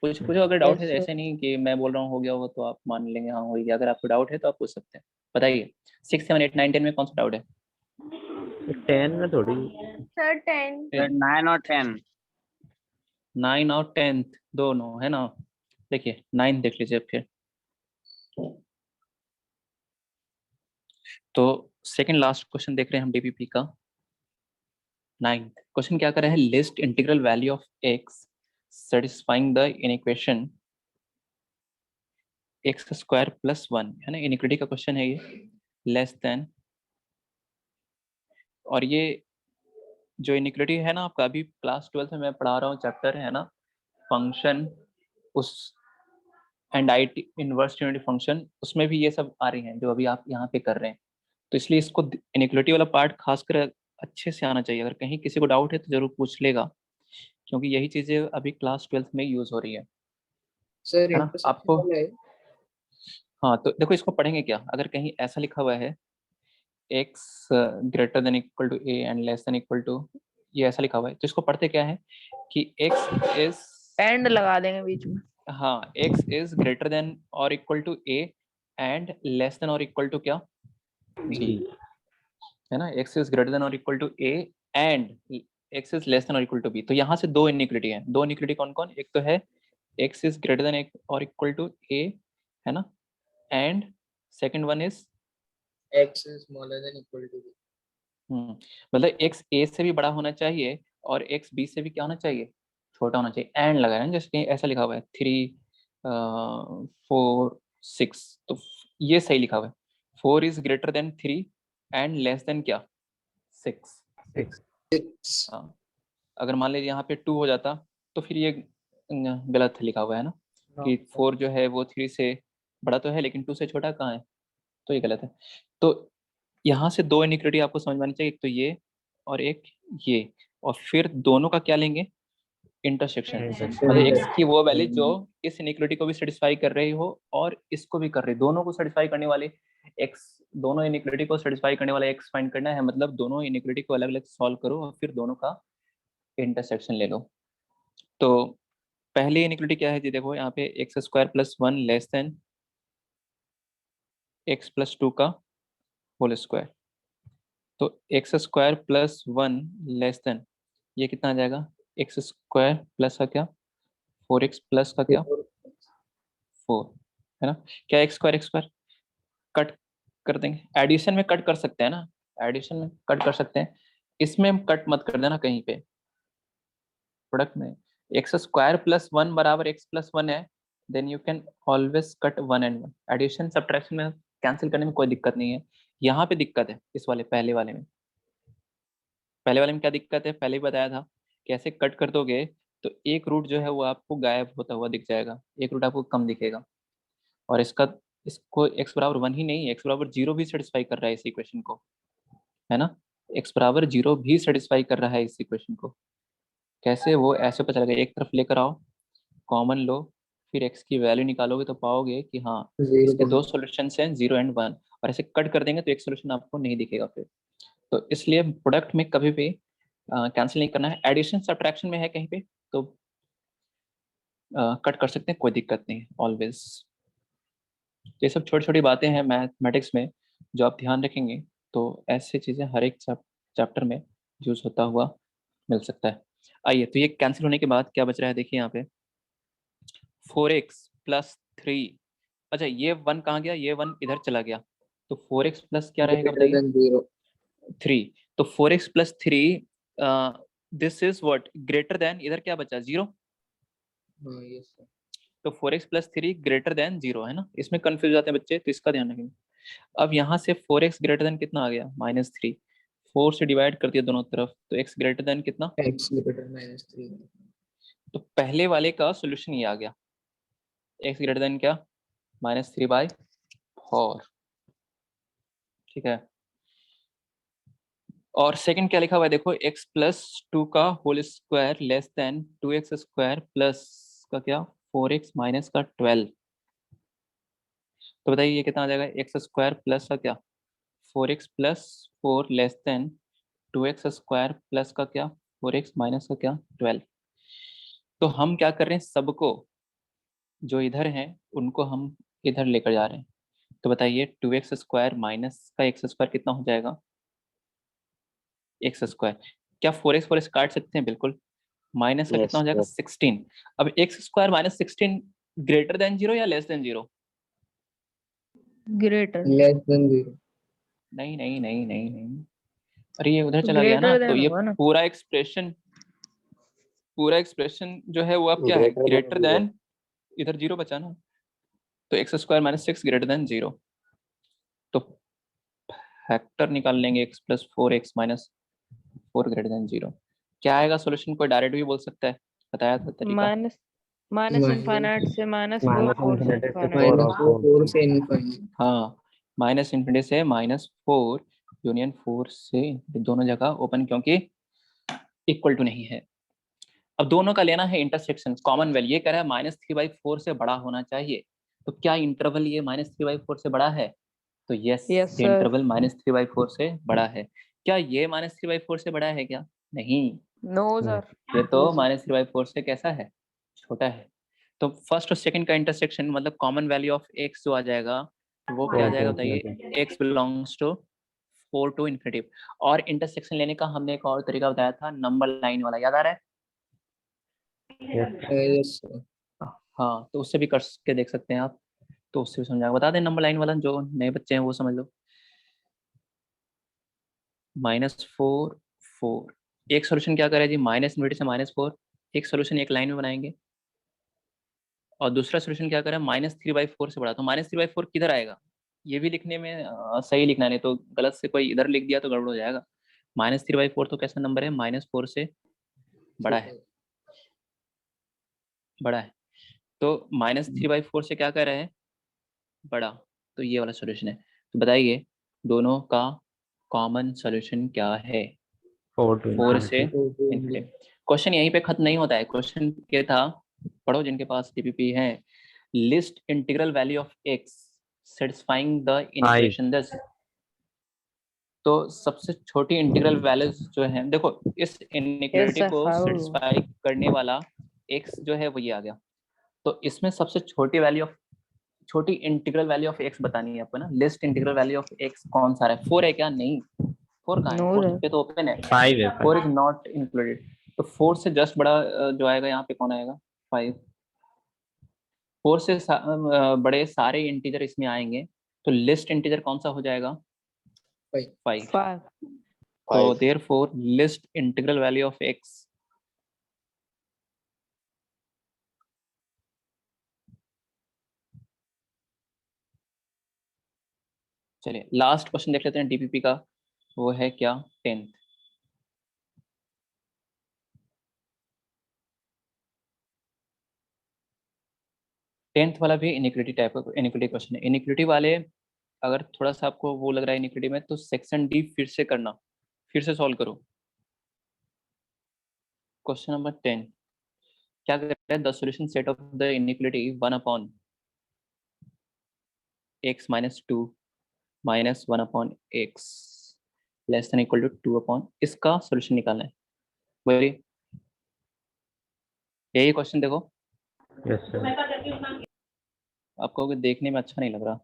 कुछ कुछ अगर डाउट है, यस सर। ऐसे नहीं कि मैं बोल रहा हूँ हो गया होगा तो आप मान लेंगे हाँ हो गया, अगर आपको डाउट है तो आप पूछ सकते हैं, बताइए। 6 7 8 9 10 में कौन सा डाउट है? 10 में थोड़ी। सर 10। 9 और 10। 9 और 10 दोनों, है ना। देखिए 9 देख लीजिए फिर। तो सेकंड लास्ट क्वेश्चन देख रहे हैं हम डीपीपी का। 9th क्वेश्चन क्या कर रहा है, list integral value of x satisfying the inequation x square plus 1, है ना, इनइक्वालिटी का क्वेश्चन है ये, लेस देन। और ये जो इनइक्वालिटी है ना आपका, अभी क्लास 12 में मैं पढ़ा रहा हूँ चैप्टर, है ना, फंक्शन, उस and I T inverse unity function, उसमें भी ये सब आ रही हैं जो अभी आप यहाँ पे कर रहे हैं। तो इसलिए इसको इनइक्वालिटी वाला पार्ट खासकर अच्छे से आना चाहिए, अगर कहीं किसी को डाउट है तो जरूर पूछ लेगा, क्योंकि यही चीजें अभी क्लास 12 में यूज हो रही है sir ना intersection आपको। वाला है हाँ तो देखो इसको पढ़ेंगे क्या, अगर कहीं ऐसा लिखा हुआ है X greater than equal to A and less than equal to, ये ऐसा लिखा हुआ है, तो इसको पढ़ते क्या है कि एक्स इज एंड लगा देंगे बीच में। हाँ, x इज ग्रेटर देन और equal to a and less than और इक्वल टू क्या, b, है ना। x इज ग्रेटर देन और equal to a and x is less than और इक्वल टू b। तो यहाँ से दो इनइक्वालिटी है। दो इनइक्वालिटी कौन कौन? एक तो है x इज ग्रेटर देन और इक्वल टू a, है ना, and second one is X is smaller than equal to B. मतलब x a से भी बड़ा होना चाहिए और x b से भी क्या होना चाहिए, छोटा होना चाहिए। एंड लगाया ना, जैसे ऐसा लिखा हुआ है 3 4 6, तो ये सही लिखा हुआ है। 4 is greater then 3 and less then क्या, 6। 6. हाँ, अगर मान लीजिए यहाँ पे 2 हो जाता तो फिर ये गलत लिखा हुआ है ना, कि 4 जो है वो 3 से बड़ा तो है लेकिन 2 से छोटा कहाँ है, तो ये गलत है। तो यहाँ से दो इनइक्वालिटी आपको समझ में आनी चाहिए, एक तो ये और एक ये, और फिर दोनों का क्या लेंगे, इंटरसेक्शन। मतलब x की वो वैल्यू जो इस इनइक्वालिटी को भी सेटिस्फाई कर रही हो और इसको भी कर रही, दोनों को सेटिस्फाई करने वाले x, दोनों इनइक्वालिटी को सेटिस्फाई करने वाला x फाइंड करना है। मतलब दोनों इनइक्वालिटी को अलग अलग सॉल्व करो और फिर दोनों का इंटरसेक्शन ले लो। तो पहली इनइक्वालिटी क्या है जी, देखो यहाँ पे x square plus 1 less than x plus 2 का होल स्क्वायर। तो x square plus 1 less than, ये कितना आ जाएगा, एक्स स्क्वायर प्लस का क्या, 4x प्लस का क्या 4, है ना। क्या एक्स स्क्वायर कट कर देंगे, एडिशन में कट कर सकते हैं ना, एडिशन में कट कर सकते हैं, इसमें कट मत कर देना कहीं पे। प्रोडक्ट में एक्स स्क्वायर प्लस 1 बराबर एक्स प्लस 1 है, then you can always cut 1 and 1। Addition subtraction में कैंसिल करने में कोई दिक्कत नहीं है। यहाँ पे दिक्कत है इस वाले पहले वाले में। पहले वाले में क्या दिक्कत है, पहले ही बताया था कि ऐसे कट कर दोगे तो एक रूट जो है वो आपको गायब होता हुआ दिख जाएगा, एक रूट आपको कम दिखेगा। और इसको x बराबर 1 ही नहीं, x बराबर 0 भी सेटिस्फाई कर रहा है इस इक्वेशन को, है ना। x बराबर 0 भी सेटिस्फाई कर रहा है इस इक्वेशन को। कैसे, वो ऐसे पता चलेगा, एक तरफ लेकर आओ, कॉमन लो, फिर x की वैल्यू निकालोगे तो पाओगे कि हाँ इसके दो सॉल्यूशन हैं 0 एंड 1, और ऐसे कट कर देंगे तो एक सोल्यूशन आपको नहीं दिखेगा फिर। तो इसलिए प्रोडक्ट में कभी भी कैंसिल नहीं करना है। एडिशन सब्ट्रैक्शन में है कहीं पे तो कट कर सकते हैं, कोई दिक्कत नहीं, ऑलवेज। ये सब छोटी छोटी बातें हैं मैथमेटिक्स में जो आप ध्यान रखेंगे तो ऐसी चीजें हर एक चैप्टर में यूज होता हुआ मिल सकता है। आइए, तो ये कैंसिल होने के बाद क्या बच रहा है, देखिए यहाँ पे 4x प्लस 3, अच्छा ये 1 कहाँ गया, ये 1 इधर चला गया, तो 4x प्लस क्या रहेगा Greater बताइए, than 0. 3। तो 4x plus 3 this is what, greater than, इधर क्या बचा 0, Yes, sir. तो 4x प्लस 3 ग्रेटर देन 0, है ना। इसमें कंफ्यूज जाते हैं बच्चे, तो इसका ध्यान रखेंगे। अब यहाँ से 4x ग्रेटर देन कितना आ गया, -3, 4 से डिवाइड कर दिया दोनों तरफ, तो x ग्रेटर देन कितना, X greater than -3. तो पहले वाले का सोल्यूशन ये आ गया, x ग्रेटर देन क्या, -3/4, ठीक है। और सेकंड क्या लिखा हुआ है देखो, x प्लस 2 का whole square less than 2x square plus का क्या, 4x माइनस का 12। तो बताइए ये कितना आ जाएगा, एक्स स्क्वायर प्लस का क्या, 4x plus 4 less than 2x square plus का क्या, 4x माइनस का क्या 12। तो हम क्या कर रहे हैं, सबको जो इधर हैं उनको हम इधर लेकर जा रहे हैं। तो बताइए 2x स्क्वायर माइनस का x स्क्वायर कितना हो जाएगा, एक्स स्क्वायर। क्या 4x काट सकते हैं, बिल्कुल। माइनस का Yes, कितना हो जाएगा, sir. 16। अब x square minus 16 greater than 0 या less than 0, greater Less than 0. नहीं नहीं नहीं नहीं नहीं, अरे ये उधर चला गया ना, ग्रेटर तो देन ये होगा ना। पूरा एक्सप्रेशन जो है वो अब क्या है, Greater than ग्रेटर 0. देन, इधर 0 बचा ना, तो x square minus 6 greater than 0। तो फैक्टर निकाल लेंगे x plus 4x minus 4 greater than 0। क्या आएगा सोल्यूशन, कोई डायरेक्ट भी बोल सकता है, बताया था तरीका। माइनस माइनस Minus- इनफाइनाइट से -4, Minus 4 से infinity से इनफाइनाइट। 4 और 4 से infinite. हाँ, माइनस इंफिनिटी से -4 यूनियन 4 से, दोनों जगह ओपन क्योंकि इक्वल टू नहीं है। अब दोनों का लेना है इंटरसेक्शन, कॉमन वैल्यू। ये कह रहा है -3/4 से बड़ा होना चाहिए, तो क्या इंटरवल ये -3/4 से बड़ा है, तो यस, Yes, ये sir. इंटरवल -3/4 से बड़ा है। क्या ये -3/4 से बड़ा है क्या, नहीं, नो सर। ये तो -3/4 से कैसा है, छोटा है, तो फर्स्ट और सेकंड का इंटरसेक्शन मतलब कॉमन वैल्यू ऑफ x जो आ जाएगा वो क्या आ जाएगा बताइए, x belongs to 4 to infinity. और इंटरसेक्शन लेने का हमने एक और तरीका बताया था, नंबर लाइन वाला, याद आ रहा है? Yes, sir. हाँ, तो उससे भी कर के देख सकते हैं आप, तो उससे भी समझा बता दें, नंबर लाइन वाला जो नए बच्चे हैं वो समझ लो। -4 4 एक सोल्यूशन क्या करे जी, माइनस इन्फिनिटी से -4, एक सोल्यूशन एक लाइन में बनाएंगे, और दूसरा सोल्यूशन क्या करें, -3/4 से बढ़ा। तो -3/4 किधर आएगा, ये भी लिखने में सही लिखना है, नहीं तो गलत से कोई इधर लिख दिया तो गड़बड़ हो जाएगा। -3/4 तो कैसा नंबर है, -4 से बड़ा है, बड़ा है। तो -3/4 से क्या कर रहे हैं, बड़ा, तो ये वाला सॉल्यूशन है। तो बताइए दोनों का कॉमन सॉल्यूशन क्या है, 4 से इन्फिनिटी। क्वेश्चन यहीं पे खत्म नहीं होता है, क्वेश्चन ये था, पढ़ो जिनके पास टीपीपी है, list integral value of x satisfying the equation this. तो सबसे छोटी इंटीग्रल वैल्यूज जो है, देखो इस इनइक्वालिटी Yes, को how? सेटिस्फाई करने वाला x जो है वो ये आ गया। तो इसमें सबसे छोटी वैल्यू ऑफ, छोटी इंटीग्रल वैल्यू ऑफ x बतानी है आपको ना, list integral value of x कौन सा है, 4 है क्या, नहीं 4 कहाँ है, No, 4 sir. पे तो ओपन है, 5 है 4 इज नॉट इंक्लूडेड। तो 4 से जस्ट बड़ा जो आएगा यहाँ पे कौन आएगा, 5। 4 से बड़े सारे इंटीजर इसमें आएंगे, तो लिस्ट इंटीजर कौन सा हो जाएगा, 5। 5. तो 5 therefore list integral value of x, चलिए लास्ट क्वेश्चन देख लेते हैं डीपीपी का, वो है क्या, 10th। वाला भी इनइक्वालिटी टाइप का इनइक्वालिटी क्वेश्चन है। इनइक्वालिटी वाले अगर थोड़ा सा आपको वो लग रहा है इनइक्वालिटी में, तो सेक्शन डी फिर से करना, फिर से सॉल्व करो। क्वेश्चन नंबर 10 क्या कर रहा है, the solution set of the inequality 1/x-2 -1/x less than equal to 2 इसका सॉल्यूशन निकालना है। बोलिए, यही क्वेश्चन देखो, यस सर। आपको देखने में अच्छा नहीं लग रहा,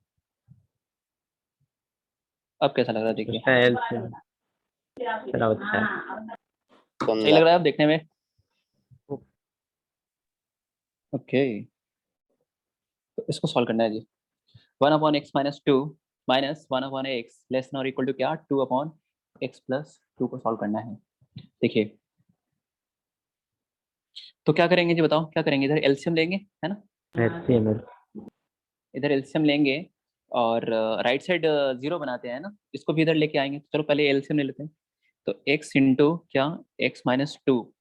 अब कैसा लग रहा है देखिए, इसका एलसीएम चलो अच्छा है। सही लग रहा है अब देखने में, ओके। तो इसको सॉल्व करना है जी, 1/x-2 -1/x लेस देन और इक्वल टू क्या, 2/x+2 को सॉल्व करना है। देखिए तो क्या करेंगे जी, बताओ क्या करेंगे, इधर एलसीएम लेंगे है ना, एलसीएम इधर एलसीएम लेंगे और राइट साइड 0 बनाते हैं ना, इसको भी इधर लेके आएंगे। चलो पहले एलसीएम ले लेते हैं, तो x इंटू क्या, x-2,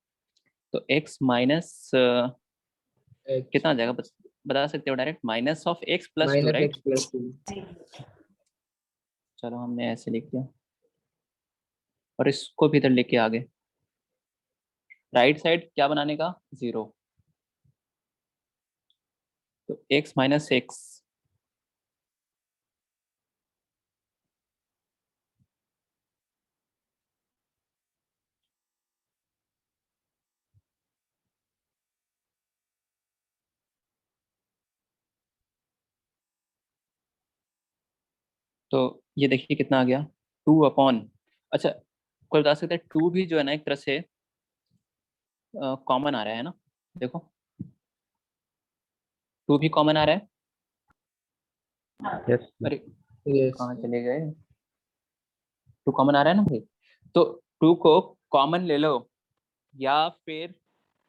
तो x माइनस कितना आ जाएगा, बता सकते हो डायरेक्ट, -(x+2) राइट। -x+2. चलो हमने ऐसे लिख दिया, और इसको भी इधर लेके आ गए, राइट साइड क्या बनाने का, 0, तो x-x तो ये देखिए कितना आ गया, 2 अच्छा कोई बता सकता है 2 भी जो है ना एक तरह से कॉमन आ रहा है ना, देखो 2 भी कॉमन आ रहा है, यस अरे Yes. कहाँ चले गए, 2 कॉमन आ रहा है ना भाई, तो 2 को कॉमन ले लो, या फिर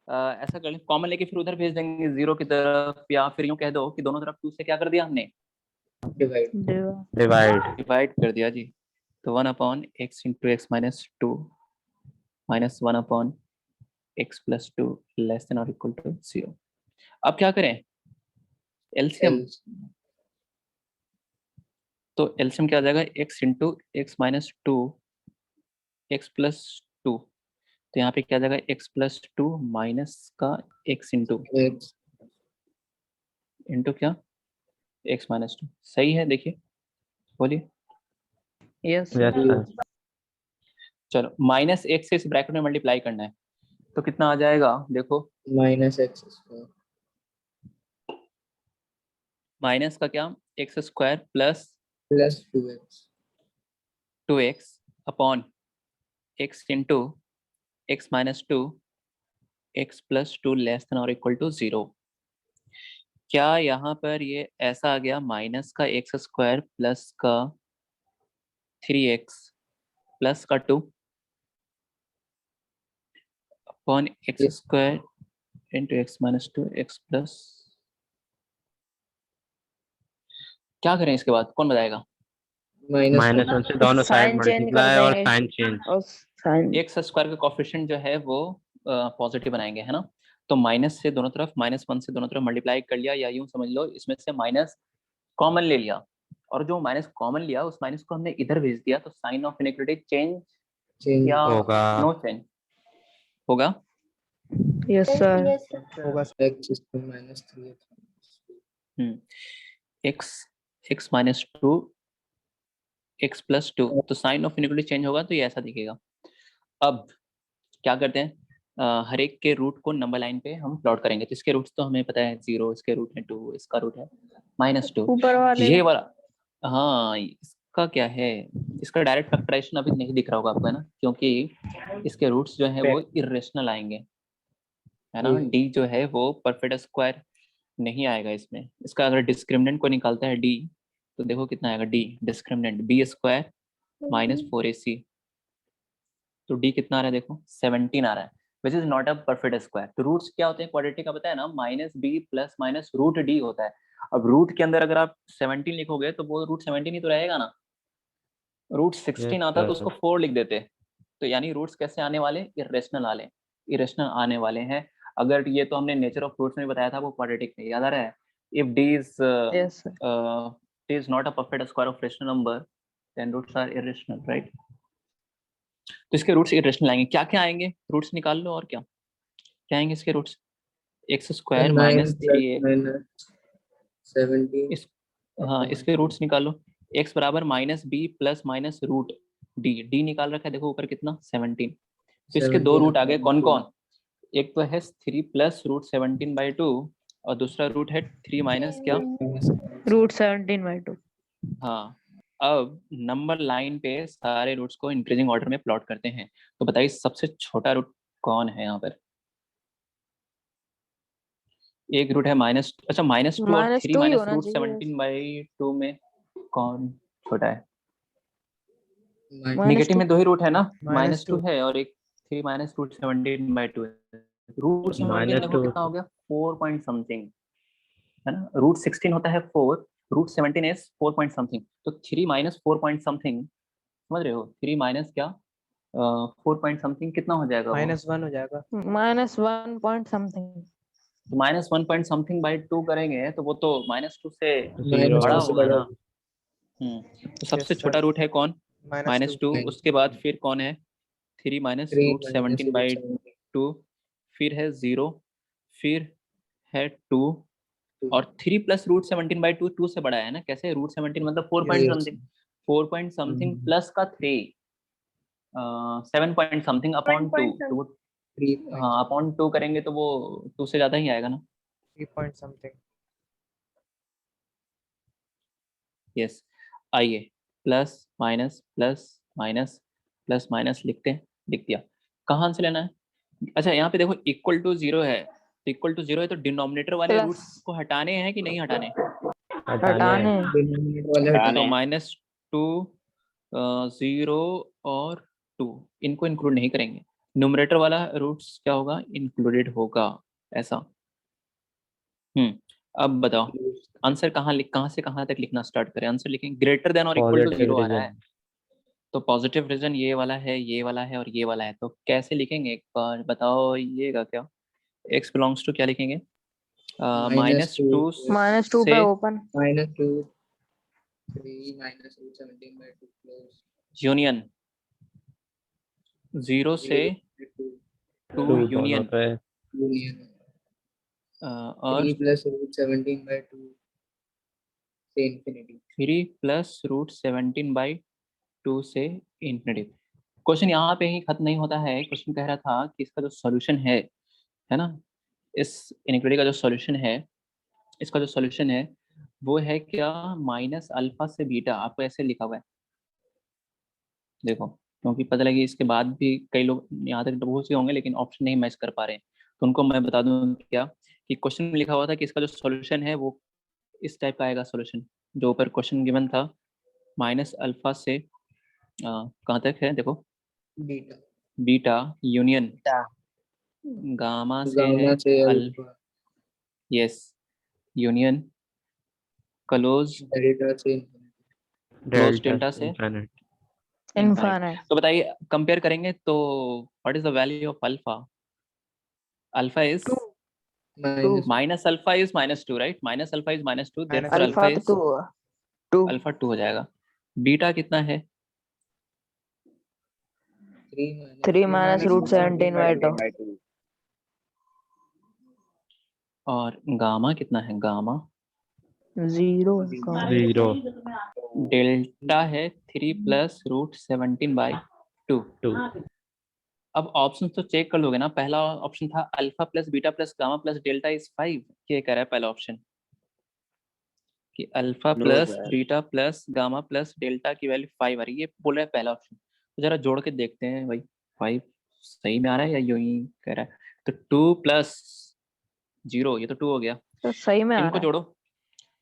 ऐसा कर ले, कॉमन लेके फिर उधर भेज देंगे 0 की तरफ, या फिर यूं कह दो कि दोनों तरफ 2 से क्या कर दिया हमने, Divide. डिवाइड डिवाइड कर दिया जी। तो 1/x into x-2 -1/x+2 less than और इक्वल टू 0। अब क्या करें, एलसीएम, Else. तो एलसीएम क्या आ जाएगा, x इंटू x-2 x+2, तो यहाँ पे क्या आ जाएगा, x+2 माइनस का x X. इंटू क्या, x-2, सही है देखिए, बोलिए। Yes. Yes sir. चलो -1 से इस ब्रैकेट में मल्टीप्लाई करना है, तो कितना आ जाएगा देखो, -x². माइनस का क्या, x square plus plus 2x 2x upon x into x minus 2 x plus 2 less than और इक्वल टू 0। क्या यहाँ पर ये ऐसा आ गया, माइनस का एक्स स्क्वायर प्लस का 3x प्लस का 2 upon x Yes. Square into x minus 2 X plus, क्या करें इसके बाद, कौन बताएगा? minus माइनस 1 वन से दोनों साइड साइन चेंज कर मल्टीप्लाई और देंगे साइन चेंज। और साइन एक्स स्क्वायर का कोफिशिएंट जो है वो पॉजिटिव बनाएंगे, है ना। तो माइनस से दोनों तरफ, -1 से दोनों तरफ मल्टीप्लाई कर लिया, या यूं समझ लो इसमें से माइनस कॉमन ले लिया, और जो माइनस कॉमन लिया उस माइनस को हमने इधर भेज दिया, तो sign of inequality change change या होगा। नो चेंज होगा? यस सर होगा x square minus 3x X minus 2 X plus 2, तो साइन ऑफ इनइक्वालिटी चेंज होगा, तो ये ऐसा दिखेगा। अब क्या करते हैं, हर एक के रूट को नंबर लाइन पे हम प्लॉट करेंगे। तो इसके रूट्स तो हमें पता है 0, इसके रूट है 2, इसका रूट है -2, ऊपर वाले ये वाला, हाँ इसका क्या है, इसका डायरेक्ट फैक्टराइजेशन अभी नहीं दिख रहा होगा आपको, है ना, क्योंकि इसके रूट्स जो है वो इरेशनल आएंगे, है ना। हम्म। डी जो है वो परफेक्ट स्क्वायर नहीं आएगा इसमें। इसका अगर डिस्क्रिमिनेंट को निकालता है डी, तो देखो कितना आएगा, D discriminant B square minus 4ac, तो डी कितना आ रहा है, देखो 17 आ रहा है, which is not a perfect square. तो रूट्स क्या होते हैं क्वाड्रेटिक का, पता है ना, -b plus minus root D होता है। अब रूट के अंदर अगर आप 17 लिखोगे तो वो रूट 17 ही तो रहेगा ना। रूट 16 आता तो उसको 4 लिख देते। तो यानी रूट्स कैसे आने वाले, इरेशनल आने वाले हैं। अगर ये तो हमने नेचर ऑफ रूट्स में बताया था, वो क्वाड्रेटिक में याद आ रहा है। If D yes sir is not a perfect square of rational number, then roots are irrational, right? तो इसके रूट्स इरेशनल आएंगे। क्या क्या आएंगे, रूट्स निकाल लो, और क्या क्या आएंगे इसके roots, X square 9 minus plus 3 minus 17 इस, हाँ इसके रूट्स निकालो, x बराबर -b plus minus root D, D निकाल रखा है देखो ऊपर कितना 17। तो इसके दो 17 रूट आ गए, कौन कौन, एक तो है 3 प्लस रूट 17/2 और दूसरा रूट है 3 माइनस क्या, रूट 17/2 हाँ। अब नंबर लाइन पे सारे रूट्स को इंक्रीजिंग ऑर्डर में प्लॉट करते हैं। तो बताइए सबसे छोटा रूट कौन है यहाँ पर? एक रूट है अच्छा -2 और -2 3 ही माइनस होना रूट चाहिए 17/2 में कौन छोटा है? minus नेगेटिव -2 में दो ही रूट है ना, -2 -2 है और एक 3 माइनस रूट 17/2 है। रूट 17 देखो -2 कितना हो गया, 4 पॉइंट समथिंग, है ना। रूट 16 होता है 4, रूट 17 इज 4 पॉइंट समथिंग, तो 3 माइनस 4 पॉइंट समथिंग, समझ रहे हो, 3 माइनस क्या 4 पॉइंट समथिंग कितना हो जाएगा, -1 हो जाएगा -1 पॉइंट समथिंग तो -1 पॉइंट समथिंग बाई 2 करेंगे तो वो तो -2 से जीरो बड़ा -2 से होगा बड़ा ना। तो सबसे छोटा रूट है कौन, -2, उसके बाद फिर कौन है 3 माइनस 3 रूट minus 17/2, फिर है 0, फिर है 2 2 और 3 प्लस रूट 17/2 2 से बड़ा है ना। कैसे, रूट 17 मतलब 4 point something, 4 point something plus का 3 7 पॉइंट समथिंग अपॉन 2, तो वो 3 हाँ अपॉन 2 करेंगे तो वो 2 से ज्यादा ही आएगा ना। 3 point something यस, आइए plus minus plus minus plus minus लिखते हैं, लिख दिया। कहाँ से लेना है, अच्छा यहाँ पे देखो इक्वल टू 0 है, तो इक्वल टू 0 है तो डिनोमिनेटर वाले प्लस रूट्स को हटाने हैं कि नहीं हटाने, हटाने denominator वाले हटाने तो हैं। -2 0 और 2 इनको इंक्लूड नहीं करेंगे। न्यूमरेटर वाला रूट्स क्या होगा, इंक्लूडेड होगा, ऐसा। अब बताओ आंसर कहाँ से कहाँ तक लिखना स्टार्ट करें, आंसर लिखें ग्रेटर देन और इक्वल टू पॉजिटिव 0 आ रहा है, रीजन। तो पॉजिटिव रीजन ये वाला है, ये वाला है और ये वाला है, तो कैसे लिखेंगे एक बार बताओ क्या, x बिलोंग्स टू क्या लिखेंगे, -2 -2 पे से open -2 3 minus root 17/2 close union, 0 से 2 2 2 दोनों यूनियन, पे union और 3 plus root 17/2 से infinity 3 प्लस रूट 17/2 से इंफिनिटी। क्वेश्चन यहाँ पे ही खत्म नहीं होता है, क्वेश्चन कह रहा था कि इसका जो सॉल्यूशन है ना, इस इनइक्वालिटी का जो सॉल्यूशन है, इसका जो सॉल्यूशन है वो है क्या, माइनस अल्फा से बीटा, आपको ऐसे लिखा हुआ है देखो, क्योंकि पता लगी इसके बाद भी कई लोग यहाँ तक पहुंच गए होंगे लेकिन ऑप्शन नहीं मैच कर पा रहे हैं, तो उनको मैं बता दूं क्या कि क्वेश्चन में लिखा हुआ था कि इसका जो सॉल्यूशन है वो इस टाइप का आएगा सॉल्यूशन, जो ऊपर क्वेश्चन गिवन था, माइनस अल्फा से कहाँ तक है देखो, बीटा बीटा यूनियन गामा से है गामा से अल, alpha yes, union close delta से डेल्टा से infinite. Infinite. तो बताइए कंपेयर करेंगे तो what is the value of alpha, alpha is Two. Minus minus alpha is -2 right, minus alpha is -2, therefore Alpha alpha तो इज 2 हुआ. 2. अल्फा 2 हो जाएगा। बीटा कितना है, 3 minus root 17 by 2. और गामा कितना है, गामा 0. 0 डेल्टा है 3 प्लस रूट 17/2। 2 अब ऑप्शन तो चेक कर लोगे ना, पहला ऑप्शन था alpha plus beta plus gamma plus delta is 5, ये कह रहा है पहला ऑप्शन कि alpha No, plus sir. Beta plus gamma plus delta की वैल्यू 5 आ रही है, ये बोल रहा है पहला ऑप्शन, तो जरा जोड़ के देखते हैं भाई 5 सही में आ रहा है या यूं ही कह रहा है, तो 2 प्लस 0 ये तो 2 हो गया, तो सही में आ इनको रहा है. जोड़ो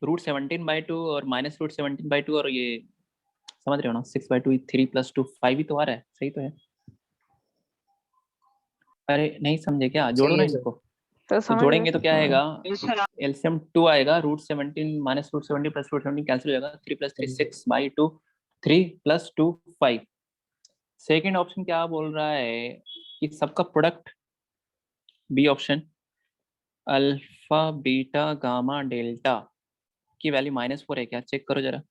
रूट 17/2 और माइनस रूट 17/2 और ये समझ रहे हो ना 6/2, 3 + 2 5 ही तो आ रहा है, सही तो है। अरे नहीं समझे क्या, जोड़ो सही ना है, सर। इनको, तो तो समझ जोड़ेंगे गए. तो क्या आएगा, एलसीएम 2 आएगा, root 17 minus root 70 plus root 70 cancel हो जाएगा, 3 + 3 6/2, 3 + 2 5। सेकंड ऑप्शन क्या बोल रहा है कि सबका product, B option alpha beta gamma delta की वैल्यू -4 है क्या, चेक करो जरा।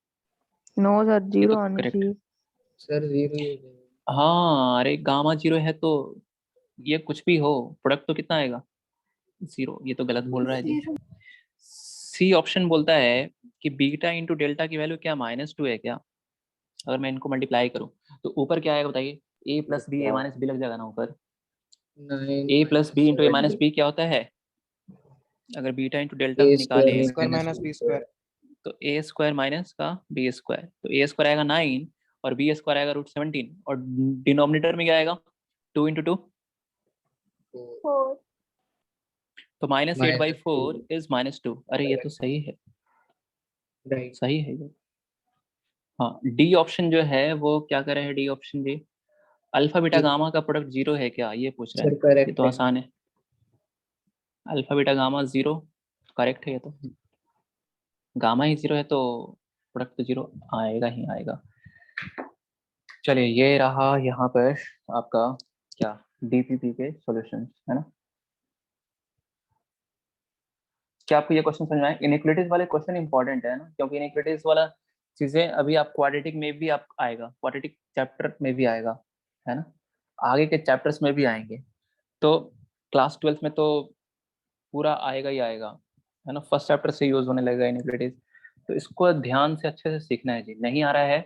नो सर, ये 0 तो आनी करेक्ट, चाहिए. सर 0 ही हो जाएगा। हाँ अरे गामा 0 है तो ये कुछ भी हो प्रोडक्ट तो कितना आएगा 0, ये तो गलत बोल रहा है जी। सी ऑप्शन बोलता है कि बीटा इंटू डेल्टा की वैल्यू क्या -2 है क्या, अगर मैं इनको मल्टीप्लाई करूं तो ऊपर क्या आएगा बताइए, a + b a - b लग जाएगा ना ऊपर, 9 a + b into a -7 - b क्या होता है, अगर बीटा इंटू डेल्टा a निकाले स्क्वायर माइनस b स्क्वायर तो a स्क्वायर माइनस का b स्क्वायर, तो a स्क्वायर आएगा 9 और b स्क्वायर आएगा रूट 17 और डिनोमिनेटर में क्या आएगा 2 × 2, 4. तो -8/4 इज -2। अरे ये तो सही है, राइट सही है ये। हाँ डी ऑप्शन जो है वो क्या कर रहे हैं, डी ऑप्शन जी अल्फा बीटा गामा का प्रोडक्ट 0 है क्या, ये पूछ रहा सर है, ये करेक्ट तो है आसान है, अल्फा बीटा गामा 0 करेक्ट है, ये तो गामा ही 0 है तो प्रोडक्ट तो 0 आएगा ही आएगा। चलिए ये रहा यहाँ पर आपका क्या, डीपीपी के सॉल्यूशंस है ना। क्या आपको ये क्वेश्चन समझ में आया, इनइक्वालिटीज वाले क्वेश्चन इंपॉर्टेंट है ना, क्योंकि इनइक्वालिटीज वाला चीजें अभी आप क्वाड्रेटिक में भी आप आएगा, क्वाड्रेटिक चैप्टर में भी आएगा है ना, आगे के चैप्टर्स में भी आएंगे, तो क्लास 12th में तो पूरा आएगा ही आएगा है ना, फर्स्ट चैप्टर से यूज होने लगेगा इनइक्वालिटीज, तो इसको ध्यान से अच्छे से सीखना है जी, नहीं आ रहा है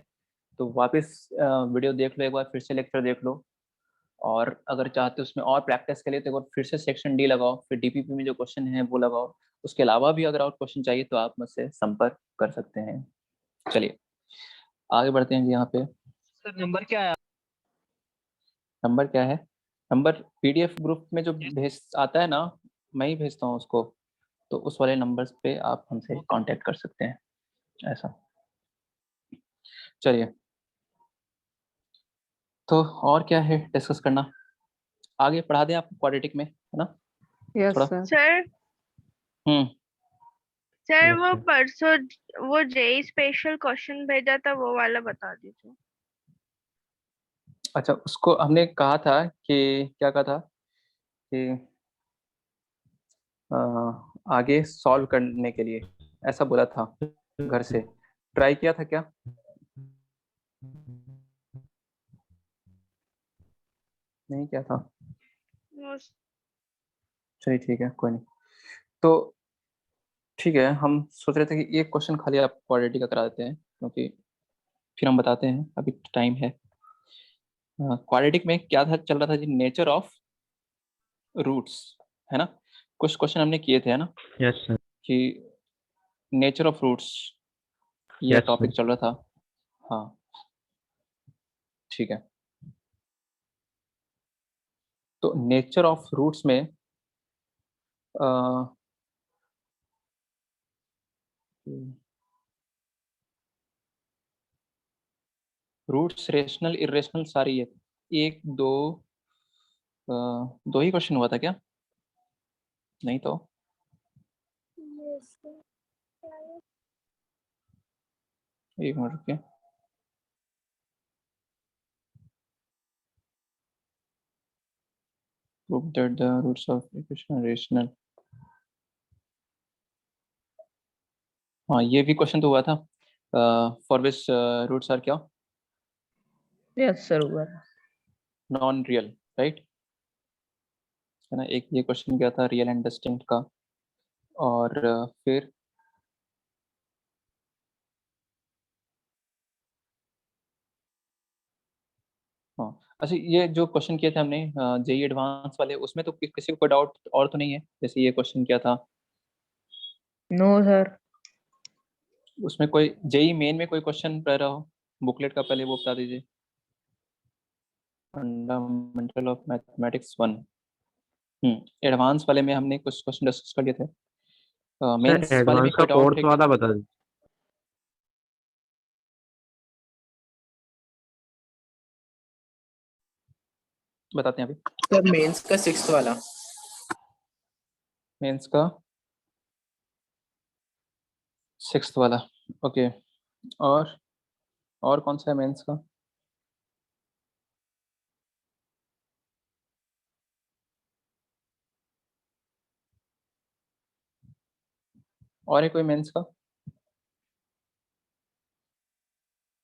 तो वापस वीडियो देख लो एक बार, फिर से लेक्चर देख लो, और अगर चाहते हो उसमें और प्रैक्टिस के लिए तो एक बार फिर से सेक्शन डी लगाओ, फिर डीपीपी में जो क्वेश्चन है वो लगाओ, उसके अलावा भी अगर और क्वेश्चन चाहिए तो आप मुझसे संपर्क कर सकते हैं। चलिए आगे बढ़ते हैं जी, यहाँ पे सर नंबर क्या है नंबर क्या है, नंबर पीडीएफ ग्रुप में जो भेज आता है ना, मैं ही भेजता हूँ उसको, तो उस वाले नंबर्स पे आप हमसे कांटेक्ट कर सकते हैं ऐसा। चलिए तो और क्या है डिस्कस करना, आगे पढ़ा दें आपको क्वाड्रेटिक में है ना यस थोड़ा। सर. सर हम्म सर Yes, वो sir. परसों वो जेई स्पेशल क्वेश्चन भेजा था, वो वाला बता दीजिए। अच्छा उसको हमने कहा था कि क्या कहा था कि आगे सॉल्व करने के लिए ऐसा बोला था, घर से ट्राई किया था क्या, नहीं किया था, वो- चलिए ठीक है कोई नहीं, तो ठीक है हम सोच रहे थे कि ये क्वेश्चन खाली आप क्वाड्रेटिक का करा देते हैं, क्योंकि फिर हम बताते हैं, अभी टाइम है। क्वाड्रेटिक में क्या था चल रहा था जी, नेचर ऑफ रूट्स है ना, कुछ क्वेश्चन हमने किए थे है ना, Yes, sir. कि नेचर ऑफ फ्रूट्स ये Yes, टॉपिक sir. चल रहा था। हाँ ठीक है, तो नेचर ऑफ फ्रूट्स में रूट्स रेशनल इरेशनल सारी है। एक दो दो ही क्वेश्चन हुआ था क्या? नहीं तो एक मिनट रुकिए। Prove that the roots of equation are rational। हाँ ये भी क्वेश्चन तो हुआ था। फॉर विच रूट्स आर क्या? यस सर हुआ। नॉन रियल, राइट है ना। एक ये क्वेश्चन क्या था रियल एंड डिस्टिंक्ट का। और फिर हाँ अच्छा, ये जो क्वेश्चन किए थे हमने जेई एडवांस वाले, उसमें तो किसी को कोई डाउट और तो नहीं है? जैसे ये क्वेश्चन किया था नो सर। उसमें कोई जेई मेन में कोई क्वेश्चन रह रहा हो बुकलेट का, पहले वो बता दीजिए। फंडामेंटल ऑफ मैथमेटिक्स 1 एडवांस वाले में हमने कुछ क्वेश्चन डिस्कस कर लिए थे। मेंस Sir, वाले में advance का कोई डाउट कोर्स है क्या? वाला बता दीजिए। बताते हैं अभी। सर मेंस का 6th वाला। मेंस का 6th वाला, ओके। और कौन सा है मेंस का? और है कोई मेंस का?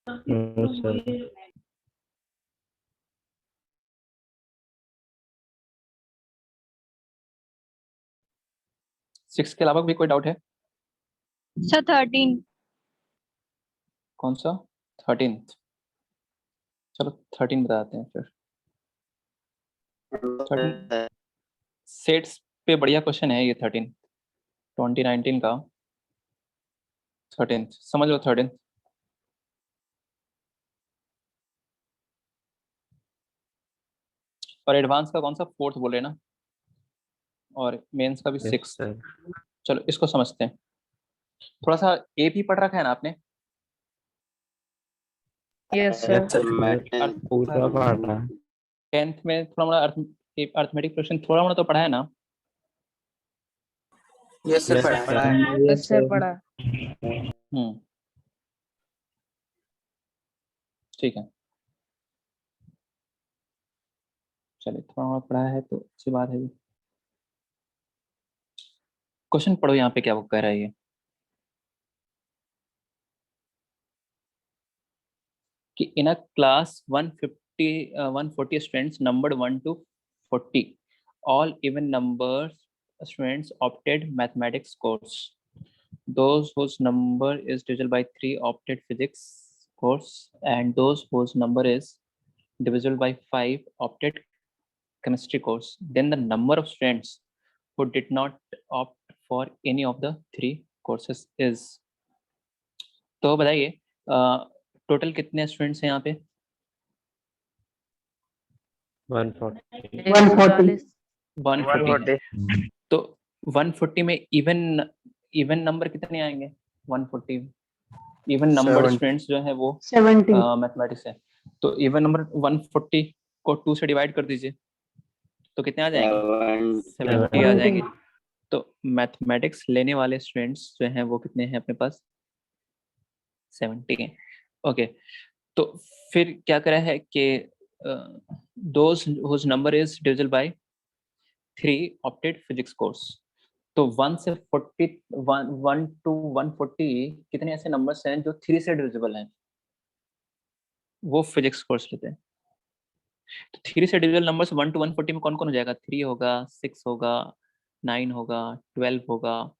No, sir. सिक्स के अलावा भी कोई डाउट है? सर 13। कौन सा? 13th। चलो 13 बताते हैं फिर। 13 सेट्स पे बढ़िया क्वेश्चन है ये 13 2019 का 13th, समझ लो 13th। और एडवांस का कौन सा? 4th बोले ना, और मेंस का भी Yes, 6th। sir. चलो इसको समझते हैं। थोड़ा सा एपी पढ़ रखा है ना आपने? Yes Yes, sir. sir. Math पूरा पढ़ा है। 10th में थोड़ा मोड़ा अर्थमेटिक क्वेश्चन थोड़ा मोड़ा तो पढ़ा है ना? यस सर Yes, पढ़ा sir. है। यस सर पढ़ा। ठीक है, चलिए थोड़ा मोड़ा पढ़ा है तो अच्छी बात है। क्वेश्चन पढ़ो यहाँ पे क्या वो कह रहा है ये कि इन अ class 140 students numbered 1 to 40, all even numbers students opted mathematics course. Those whose number is divisible by 3 opted physics course, and those whose number is divisible by 5 opted chemistry course. Then the number of students who did not opt for any of the 3 courses is। तो बताइए total कितने students हैं यहाँ पे? 140। 140। 140। तो 140 में even number कितने आएंगे? 140 इवन नंबर स्टूडेंट्स जो है वो 70। मैथमेटिक्स है, तो इवन नंबर 140 को 2 से डिवाइड कर दीजिए तो कितने आ जाएंगे? 70 आ जाएंगे। तो मैथमेटिक्स लेने वाले स्टूडेंट्स जो हैं वो कितने हैं अपने पास? 70 हैं। ओके, तो फिर क्या करा है कि those whose number is divisible by 3 opted physics course। तो 1 से 40 1 to 140 कितने ऐसे नंबर्स हैं जो 3 से डिविजिबल हैं, वो फिजिक्स कोर्स लेते हैं। तो 3 से डिविजिबल नंबर्स 1 to 140 में कौन कौन हो जाएगा? 3 होगा, 6 होगा, 9 होगा, 12 होगा।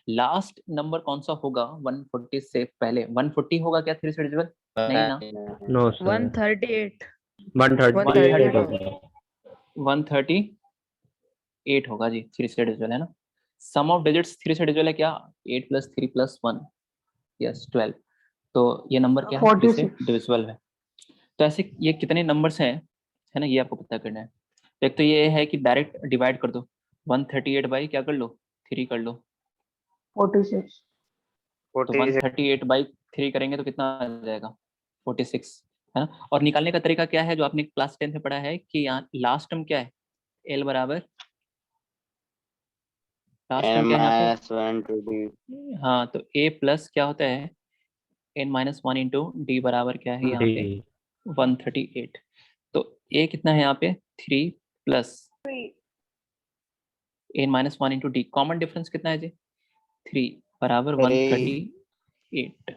लास्ट नंबर कौन सा होगा 140 से पहले? 140 होगा क्या 3 से डिविजिबल? नहीं ना। No, sir. 138। 138 होगा। 138 होगा जी 3 से डिविजिबल, है ना। सम ऑफ डिजिट्स 3 से डिविजिबल है क्या? 8 + 3 + 1, यस 12। तो ये नंबर क्या है? 3 से डिविजिबल है। तो ऐसे ये कितने नंबर्स हैं, है ना, ये आपको पता करना है। तो एक तो ये है कि डायरेक्ट डिवाइड कर दो, 138 बाई क्या कर लो, 3 कर लो। 46 तो 138 बाई 3 करेंगे तो कितना आ जाएगा? 46, है ना। और निकालने का तरीका क्या है जो आपने क्लास 10 में पढ़ा है कि यहाँ लास्ट टर्म क्या है, एल बराबर, लास्ट टर्म क्या है यहाँ -1 to d पे? हाँ, तो ए प्लस क्या होता है, n-1 इंटू डी बराबर क्या है यहाँ पे, D 138। तो ए कितना है यहाँ पे, 3 plus n-1 into D, common difference कितना है जी, 3 बराबर 138।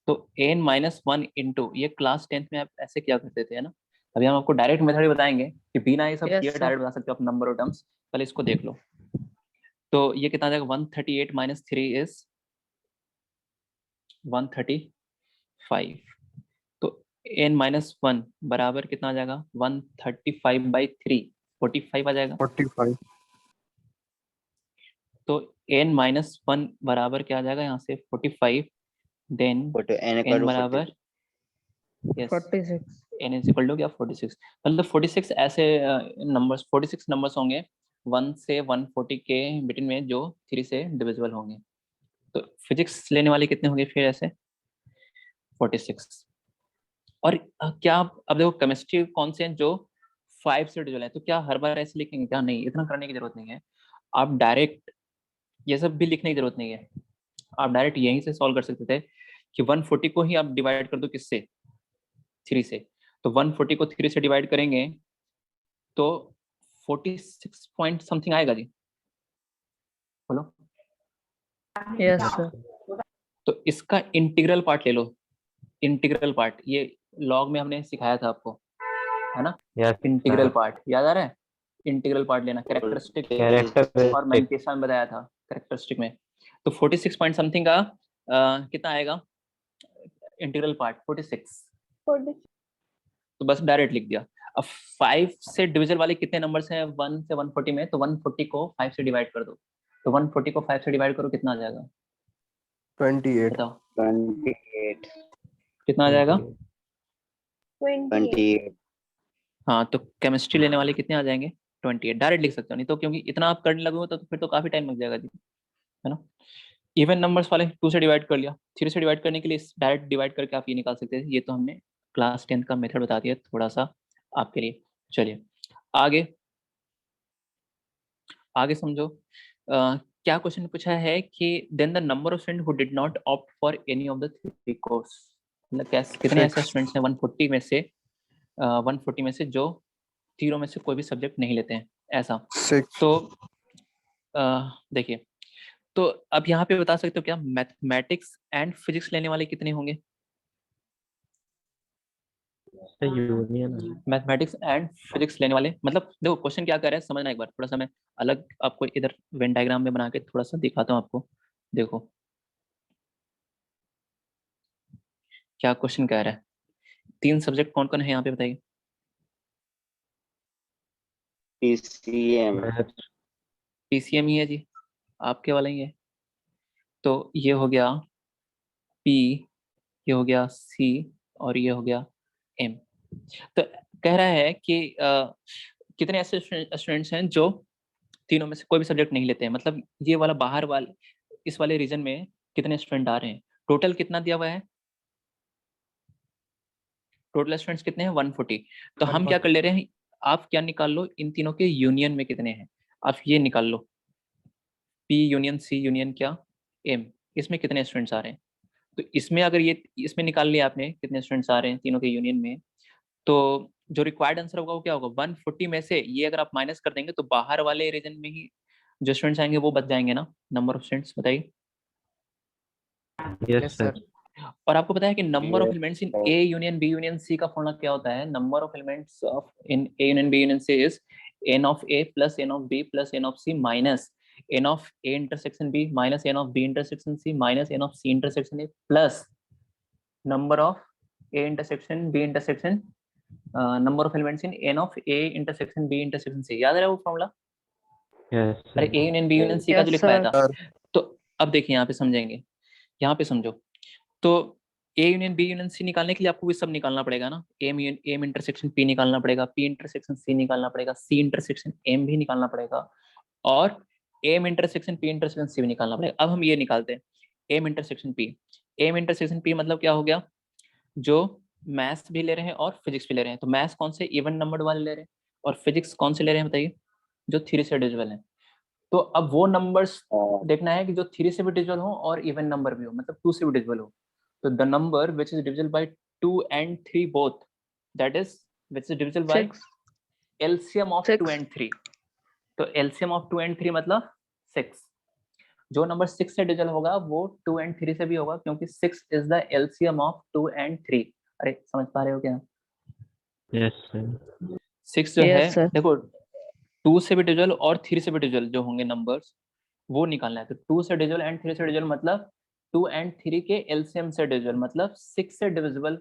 तो n-1 इंटू, ये क्लास 10th में आप ऐसे क्या करते थे, है ना। अभी हम आपको डायरेक्ट मेथड बताएंगे कि बिना ये सब Yes, किए sir. डायरेक्ट बता सकते हो आप नंबर और टर्म्स। पहले इसको देख लो। तो ये कितना आ जाएगा, 138 - 3 इज 135। तो n-1 बराबर कितना आ जाएगा, 135/3, 45 आ जाएगा। 45 तो n-1 बराबर क्या आ जाएगा यहाँ से, 45। देन n n बराबर, yes 46 n is equal to क्या, 46। मतलब 46 ऐसे नंबर्स, 46 नंबर्स होंगे 1 से 140 के बिटवीन में जो 3 से डिविजिबल होंगे। तो फिजिक्स लेने वाले कितने होंगे फिर ऐसे, 46। और क्या अब देखो केमिस्ट्री कौन से हैं जो 5 से डिविजिबल है, तो क्या हर बार ऐसे लिखेंगे क्या? नहीं, इतना करने की जरूरत नहीं है। आप डायरेक्ट ये सब भी लिखने की जरूरत नहीं है, आप डायरेक्ट यहीं से सॉल्व कर सकते थे कि 140 को ही आप डिवाइड कर दो किससे, 3 से। तो 140 को 3 से डिवाइड करेंगे तो 46 पॉइंट समथिंग आएगा जी, बोलो। Yes, sir. तो इसका इंटीग्रल पार्ट ले लो, इंटीग्रल पार्ट, ये लॉग में हमने सिखाया था आपको, है ना। yes इंटीग्रल पार्ट याद आ रहा है, इंटीग्रल पार्ट लेना, कैरेक्टरिस्टिक और मैंने केसा में बताया था कैरेक्टरिस्टिक में। तो 46 पॉइंट समथिंग का कितना आएगा इंटीग्रल पार्ट, 46। तो बस डायरेक्ट लिख दिया। अब 5 से डिविजन वाले कितने नंबर्स हैं 1 से 140 में, तो 140 को 5 से डिवाइड कर दो। तो 140 को 5 से डिवाइड करो, कितना आ जाएगा 28 बताओ, 28 कितना आ जाएगा। 28 हाँ, तो केमिस्ट्री लेने वाले कितने आ जाएंगे, 28। डायरेक्ट लिख सकते हो, नहीं तो क्योंकि इतना आप करने लगे हो तो फिर तो काफी टाइम लग जाएगा जी, है ना। इवन नंबर्स वाले 2 से डिवाइड कर लिया, 3 से डिवाइड करने के लिए डायरेक्ट डिवाइड करके आप ये निकाल सकते थे। ये तो हमने क्लास 10 का मेथड बता दिया थोड़ा सा आपके लिए। चलिए आगे, आगे समझो। क्या क्वेश्चन पूछा है कि then the number of student who did not opt for any of the 3 course, मतलब कैसे कितने ऐसे स्टूडेंट्स हैं 140 में से 140 में से जो तीनों में से कोई भी सब्जेक्ट नहीं लेते हैं, ऐसा। 6 तो देखिए, तो अब यहाँ पे बता सकते हो क्या, मैथमेटिक्स एंड फिजिक्स लेने वाले कितने होंगे, यूनियन मैथमेटिक्स एंड फिजिक्स लेने वाले। मतलब देखो क्वेश्चन क्या कर रहा है समझना एक बार, थोड़ा सा मैं अलग आपको इधर वेन डायग्राम में बना के थोड़ा सा दिखाता हूँ आपको। देखो क्या क्वेश्चन कह रहा है, 3 सब्जेक्ट कौन कौन है यहाँ पे बताइए। PCM पीसीएम ही है जी, आपके वाला ही है। तो ये हो गया पी, ये हो गया सी, और ये हो गया एम। तो कह रहा है कि कितने ऐसे स्टूडेंट्स हैं जो तीनों में से कोई भी सब्जेक्ट नहीं लेते हैं, मतलब ये वाला बाहर वाले इस वाले रीजन में कितने स्टूडेंट आ रहे हैं। टोटल कितना दिया हुआ है, टोटल स्टूडेंट्स कितने हैं 140। तो हम क्या कर ले रहे हैं, आप क्या निकाल लो, इन तीनों के यूनियन में कितने हैं, आप ये निकाल लो, पी यूनियन सी यूनियन क्या एम, इसमें कितने स्टूडेंट्स आ रहे हैं। तो इसमें अगर ये इसमें निकाल लिया आपने कितने स्टूडेंट्स आ रहे हैं तीनों के यूनियन में, तो जो रिक्वायर्ड आंसर होगा वो क्या होगा, 140 में से ये अगर आप माइनस कर देंगे तो बाहर वाले रीजन में ही जो स्टूडेंट्स आएंगे वो बच जाएंगे ना, नंबर ऑफ स्टूडेंट्स बताइए। यस सर और आपको पता है कि number of Yes, elements in sir. A union B union C का फॉर्मूला क्या होता है, number of elements of in A union B union C is n of a plus n of b plus n of c minus n of a intersection b minus n of b intersection c minus n of c intersection a plus number of a intersection b intersection number of elements in n of a intersection b intersection c। याद है वो formula, Yes, अरे sir. A union B union C का Yes, जो लिखवाया sir. था, तो अब देखिए यहाँ पे समझेंगे, यहाँ पे समझो। तो A union B union C निकालने के लिए आपको भी सब निकालना पड़ेगा ना, एम इंटरसेक्शन पी निकालना पड़ेगा, पी इंटरसेक्शन सी निकालना पड़ेगा, सी इंटरसेक्शन एम भी निकालना पड़ेगा, और M intersection P intersection C भी निकालना पड़ेगा। अब हम ये निकालते हैं M intersection P. M intersection P मतलब क्या हो गया, जो मैथ्स भी ले रहे हैं और फिजिक्स भी ले रहे हैं, तो मैथ्स कौन से इवन नंबर वाले ले रहे हैं और फिजिक्स कौन से ले रहे हैं बताइए, जो 3 से डिविजिबल है। तो अब वो नंबर्स देखना है कि जो 3 से भी डिविजिबल हो और इवन नंबर भी हो, मतलब 2 से भी डिविजिबल हो। तो the number which is divisible by 2 and 3 both, that is which is divisible by 6. LCM of 2 and 3। तो LCM of 2 and 3 मतलब 6। जो नंबर 6 से डिविजिबल होगा वो 2 and 3 से भी होगा, क्योंकि 6 is the LCM of 2 and 3। अरे समझ पा रहे हो क्या? Yes, sir. 6 जो है, Yes, sir. देखो 2 से भी डिविजिबल और 3 से भी डिविजिबल जो होंगे नंबर्स, वो निकालना है। तो 2 से डिविजिबल एंड 3 से डिविजिबल मतलब 2 and 3 के एलसीएम से डिविजिबल मतलब 6 से डिविजिबल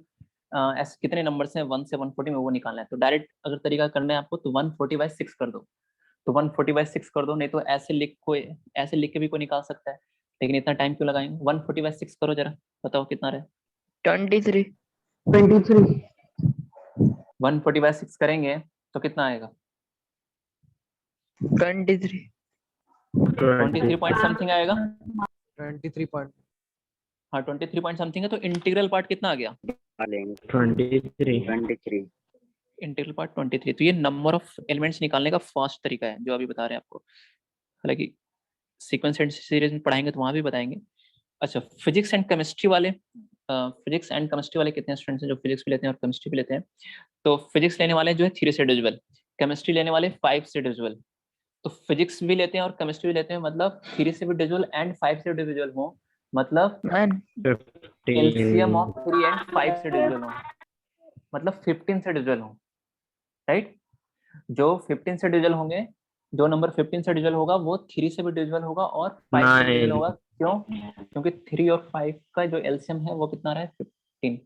ऐसे कितने नंबर्स हैं 1 से 140 में, वो निकालना है। तो डायरेक्ट अगर तरीका करना है आपको तो 140/6 कर दो, तो 140/6 कर दो, नहीं तो ऐसे लिख के भी कोई निकाल सकता है, लेकिन इतना टाइम क्यों लगाएंगे। 140/6 करो जरा, बताओ कितना रहे। 23. 140/6 करेंगे तो कितना आएगा? 23. 23 पॉइंट समथिंग आएगा। 23 point. हाँ 23 पॉइंट समथिंग है। तो इंटीग्रल पार्ट कितना आ गया? 23. 23। Integral part 23। तो ये नंबर ऑफ एलिमेंट्स निकालने का फास्ट तरीका है जो अभी बता रहे हैं आपको, हालांकि सीक्वेंस एंड सीरीज में पढ़ाएंगे तो वहां भी बताएंगे। अच्छा, फिजिक्स एंड केमिस्ट्री वाले कितने स्टूडेंट्स हैं जो फिजिक्स भी लेते हैं और केमिस्ट्री भी लेते हैं? तो फिजिक्स लेने वाले जो है 3 से डिविजिबल, केमिस्ट्री लेने वाले 5 से डिविजिबल। तो फिजिक्स भी लेते हैं और केमिस्ट्री भी लेते हैं, मतलब 3 से भी डिविजिबल एंड 5 से डिविजिबल हो, मतलब 9. LCM of 15. 3 एंड 5 से डिविजिबल हो, मतलब 15 से डिविजिबल हो, राइट। जो 15 से डिविजिबल होंगे, जो नंबर 15 से डिविजिबल होगा वो 3 से भी डिविजिबल होगा और 5 से भी डिविजिबल 9. होगा। क्यों? क्योंकि 3 और 5 का जो एलसीएम है वो कितना रहा है? 15।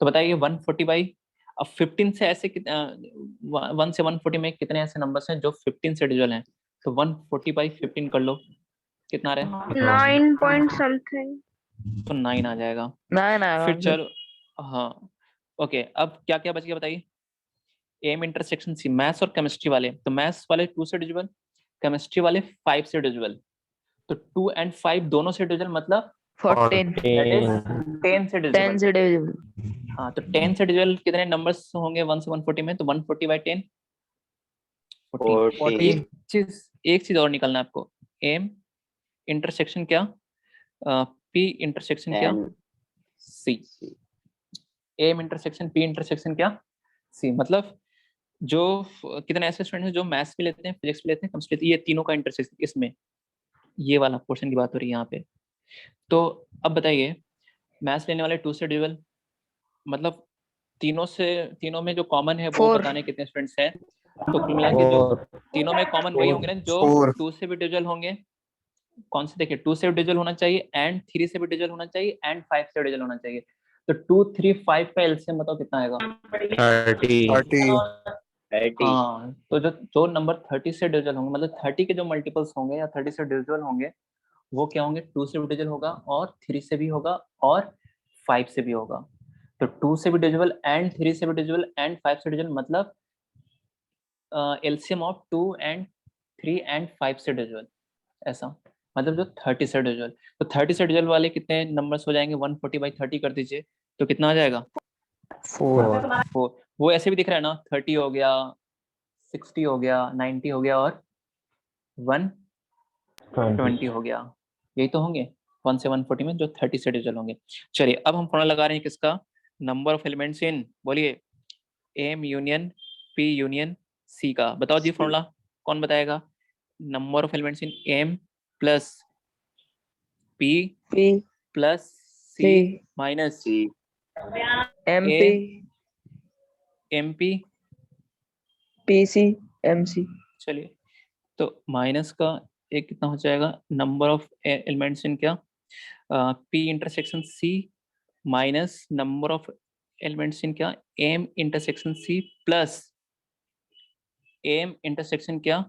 तो बताइए 140 अब 15 से ऐसे 1 से 140 में कितने ऐसे नंबर्स हैं जो 15 से डिविजिबल हैं? तो 140/15 कर लो, कितना रहे? 9 point something। तो 9 आ जाएगा। 9 आएगा फिर sir. चलो, हाँ ओके, अब क्या क्या बच गया बताइए। एम इंटरसेक्शन सी, मैथ्स और केमिस्ट्री वाले, तो मैथ्स वाले 2 से डिविजिबल, केमिस्ट्री वाले 5 से डिविजिबल। तो 2 and 5 दोनों से डिविजिबल मतलब 14. that is 10 से 10 डिविजिबल। से divisible. हाँ, तो 10 से डिविजिबल कितने नंबर्स होंगे 1 से 140 में? तो 140/10 14। 14। एक चीज और निकालना है आपको, एम इंटरसेक्शन क्या, पी इंटरसेक्शन क्या, And सी। एम इंटरसेक्शन पी इंटरसेक्शन क्या, सी। मतलब जो कितने ऐसे स्टूडेंट हैं जो मैथ्स भी लेते हैं, फिजिक्स भी लेते हैं, केमिस्ट्री लेते हैं, ये तीनों का इंटरसेक्शन इसमें, ये वाला पोर्शन की बात हो रही है यहाँ पे। तो अब बताइए, मैथ्स लेने वाले 2 से डिविजिबल, मतलब तीनों में जो कॉमन है वो 4. बताने कितने स्टूडेंट्स हैं। तो कुल मिला के जो 4. तीनों में कॉमन वही होंगे ना जो 4 2 से भी डिविजिबल होंगे। कौन से? देखिए 2 से भी डिविजिबल होना चाहिए एंड 3 से भी डिविजिबल होना चाहिए एंड 5 से डिविजिबल होना चाहिए। तो 2 3 5 का एलसीएम बताओ कितना आएगा? 30. 30 30। हाँ, तो जो नंबर 30 से डिविजिबल होंगे, मतलब 30 के जो मल्टीपल्स होंगे या 30 से डिविजिबल होंगे, वो क्या होंगे? 2 से भी डिविजिबल होगा और 3 से भी होगा और 5 से भी होगा। तो 2 से भी डिविजिबल एंड 3 से भी डिविजिबल एंड 5 से डिविजिबल मतलब एलसीएम ऑफ 2 and 3 and 5 से डिविजिबल, ऐसा मतलब जो 30 से डिविजिबल। तो 30 से डिविजिबल वाले कितने नंबर्स हो जाएंगे? 140/30 कर दीजिए, तो कितना आ जाएगा? 4 4। वो ऐसे भी दिख रहा है ना, 30 हो गया, 60 हो गया, 90 हो गया और 120 हो गया, यही तो होंगे 1 से 140 में जो 30 से डिविजिबल होंगे। चलिए अब हम फॉर्मूला लगा रहे हैं किसका? नंबर ऑफ एलिमेंट्स इन, बोलिए, M union P union C का। बताओ जी फॉर्मूला, कौन बताएगा? Number of elements in M plus P P. Plus C C. Minus C। MP. M P. PC. MC. चलिए, तो माइनस का एक कितना हो जाएगा? नंबर ऑफ एलिमेंट्स इन क्या, P intersection C minus number of elements in क्या, M intersection C plus M intersection क्या,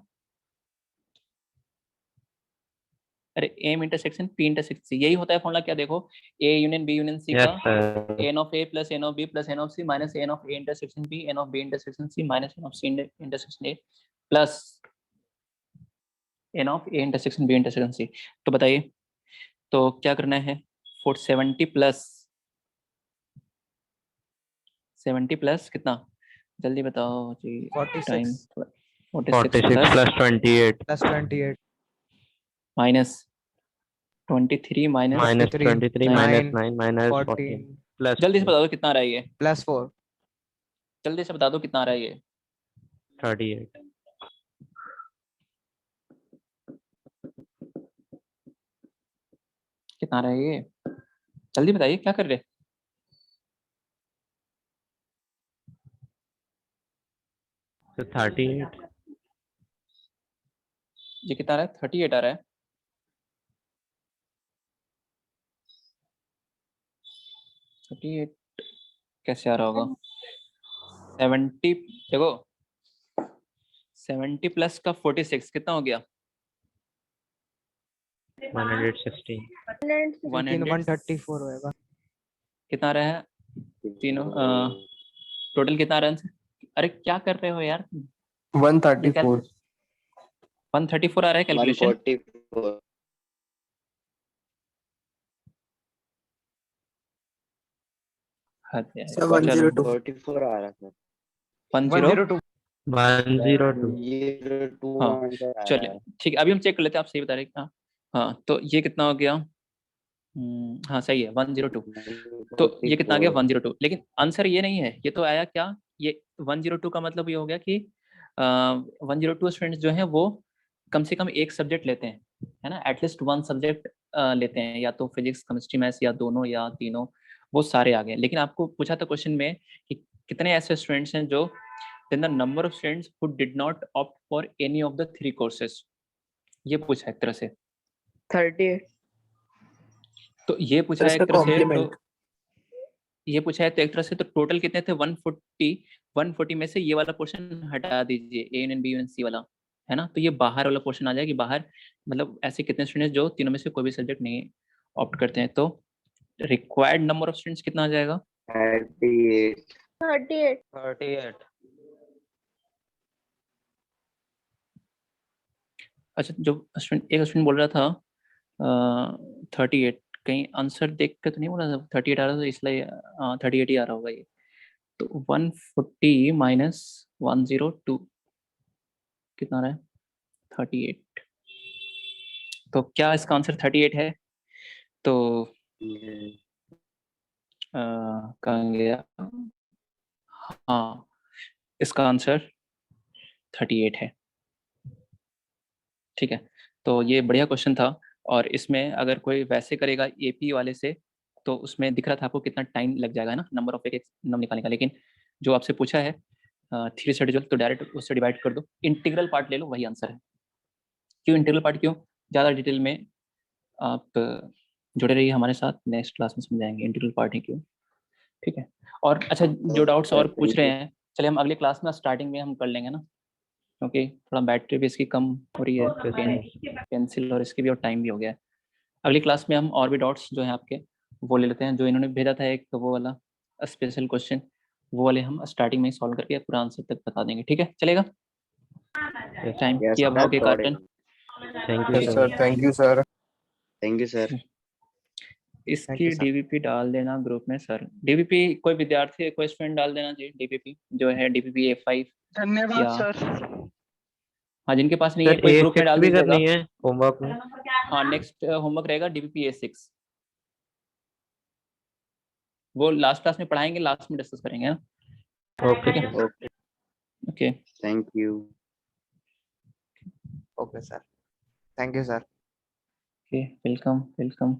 अरे M intersection P intersection C, यही होता है फॉर्मूला। क्या देखो, A union B union C yes का sir. N of A plus N of B plus N of C minus N of A intersection B N of B intersection C minus N of C intersection A plus N of A intersection B intersection C. तो बताइए, तो क्या करना है? 470 plus 70 plus कितना, जल्दी बताओ जी, 46 time. 46 plus 28 plus 28 minus 23 minus minus 23 23 9 minus 9 9 minus 14 14 plus जल्दी से बता दो कितना आ रहा है ये, प्लस 4 जल्दी से बता दो कितना आ रहा है ये। 38। कितना आ रहा है ये, जल्दी बताइए, क्या कर रहे हैं? तो 38। ये कितना आ रहा है? 38 आ रहा है। 38 कैसे आ रहा होगा? 70 देखो, 70 प्लस का 46 कितना हो गया? 116। 134 होएगा। कितना आ रहा है तीनों टोटल कितना आ रहा है आंसर? अरे क्या कर रहे हो यार, 134 134 आ रहा है कैलकुलेशन। 144 सर 102 44 आ रहा था। 10 102। 102 हाँ आंसर आ रहा चलिए है। ठीक है, अभी हम चेक कर लेते हैं, आप सही बता रहे हैं क्या? हाँ तो ये कितना हो गया? हाँ सही है 102। तो ये कितना आ गया? 102। लेकिन आंसर ये नहीं है, ये तो आया क्या, ये 102 का मतलब ये हो गया कि 102 स्टूडेंट्स जो हैं वो कम से कम एक सब्जेक्ट लेते हैं, है ना, एटलीस्ट वन सब्जेक्ट लेते हैं, या तो फिजिक्स केमिस्ट्री मैथ्स या दोनों या तीनों, वो सारे आ गए। लेकिन आपको पूछा था क्वेश्चन में कि कितने ऐसे स्टूडेंट्स हैं जो then the number of students who did not opt for any of the 3 courses, ये पूछा है एक तरह से। 38 तो ये पूछा है इसका एक तरह से, कॉम्प्लीमेंट तो ये पूछा है तो एक तरह से, तो टोटल कितने थे? 140 में से ये वाला पोर्शन हटा दीजिए, A union B union C वाला, है ना, तो ये बाहर वाला पोर्शन आ जाएगा। बाहर मतलब ऐसे कितने स्टूडेंट्स जो तीनों में से कोई भी सब्जेक्ट नहीं ऑप्ट करते हैं, तो रिक्वायर्ड नंबर ऑफ स्टूडेंट्स कितना आ जाएगा? 38 38 38 अच्छा, जो स्टूडेंट एक स्टूडेंट बोल रहा था 38, कहीं आंसर देख के तो नहीं बोला था 38 आ रहा था, इसलिए 38 ही आ रहा होगा ये। तो 140 माइनस 102 कितना आ रहा है? 38। तो क्या इसका आंसर 38 है? तो कहाँ गया? हाँ, इसका आंसर 38 है। ठीक है, तो ये बढ़िया क्वेश्चन था, और इसमें अगर कोई वैसे करेगा एपी वाले से, तो उसमें दिख रहा था आपको कितना टाइम लग जाएगा ना नंबर ऑफ एक नंबर निकालने का। लेकिन जो आपसे पूछा है 3 से डिविजन, तो डायरेक्ट उससे डिवाइड कर दो, इंटीग्रल पार्ट ले लो, वही आंसर है। क्यों इंटीग्रल पार्ट, क्यों? ज़्यादा डिटेल में आप जुड़े रहिए हमारे साथ, नेक्स्ट क्लास में समझाएंगे इंटीग्रल पार्ट है क्यों। ठीक है, और अच्छा जो डाउट्स और पूछ रहे हैं, चलिए हम अगले क्लास में स्टार्टिंग में हम कर लेंगे ना, क्योंकि थोड़ा बैटरी भी इसकी कम हो रही है, पेंसिल और इसकी भी, और टाइम भी हो गया है। अगली क्लास में हम और भी डाउट्स जो हैं आपके वो ले लेते हैं। जो इन्होंने भेजा था एक वो वाला स्पेशल क्वेश्चन, वो वाले हम स्टार्टिंग में ही सॉल्व करके पूरा आंसर तक बता देंगे। ठीक है, चलेगा? टाइम Yes, की अभाव के sir. कारण thank you yes sir. Sir, thank you sir. Thank you, sir. इसकी sir. डीवीपी डाल देना ग्रुप में सर। डीवीपी कोई विद्यार्थी, कोई स्टूडेंट डाल देना जी, डीवीपी जो है डीवीपी A5 धन्यवाद या सर। हाँ, जिनके पास नहीं है सर कोई ग्रुप में A6 डाल भी दीजिएगा। करनी है होमवर्क में। हाँ, नेक्स्ट होमवर्क रहेगा डीवीपी A6, वो लास्ट क्लास में पढ़ाएंगे, लास्ट में डिस्कस करेंगे ना। ओके ठीक है, Okay. Okay Thank you. Okay sir, thank you sir. Okay, welcome welcome.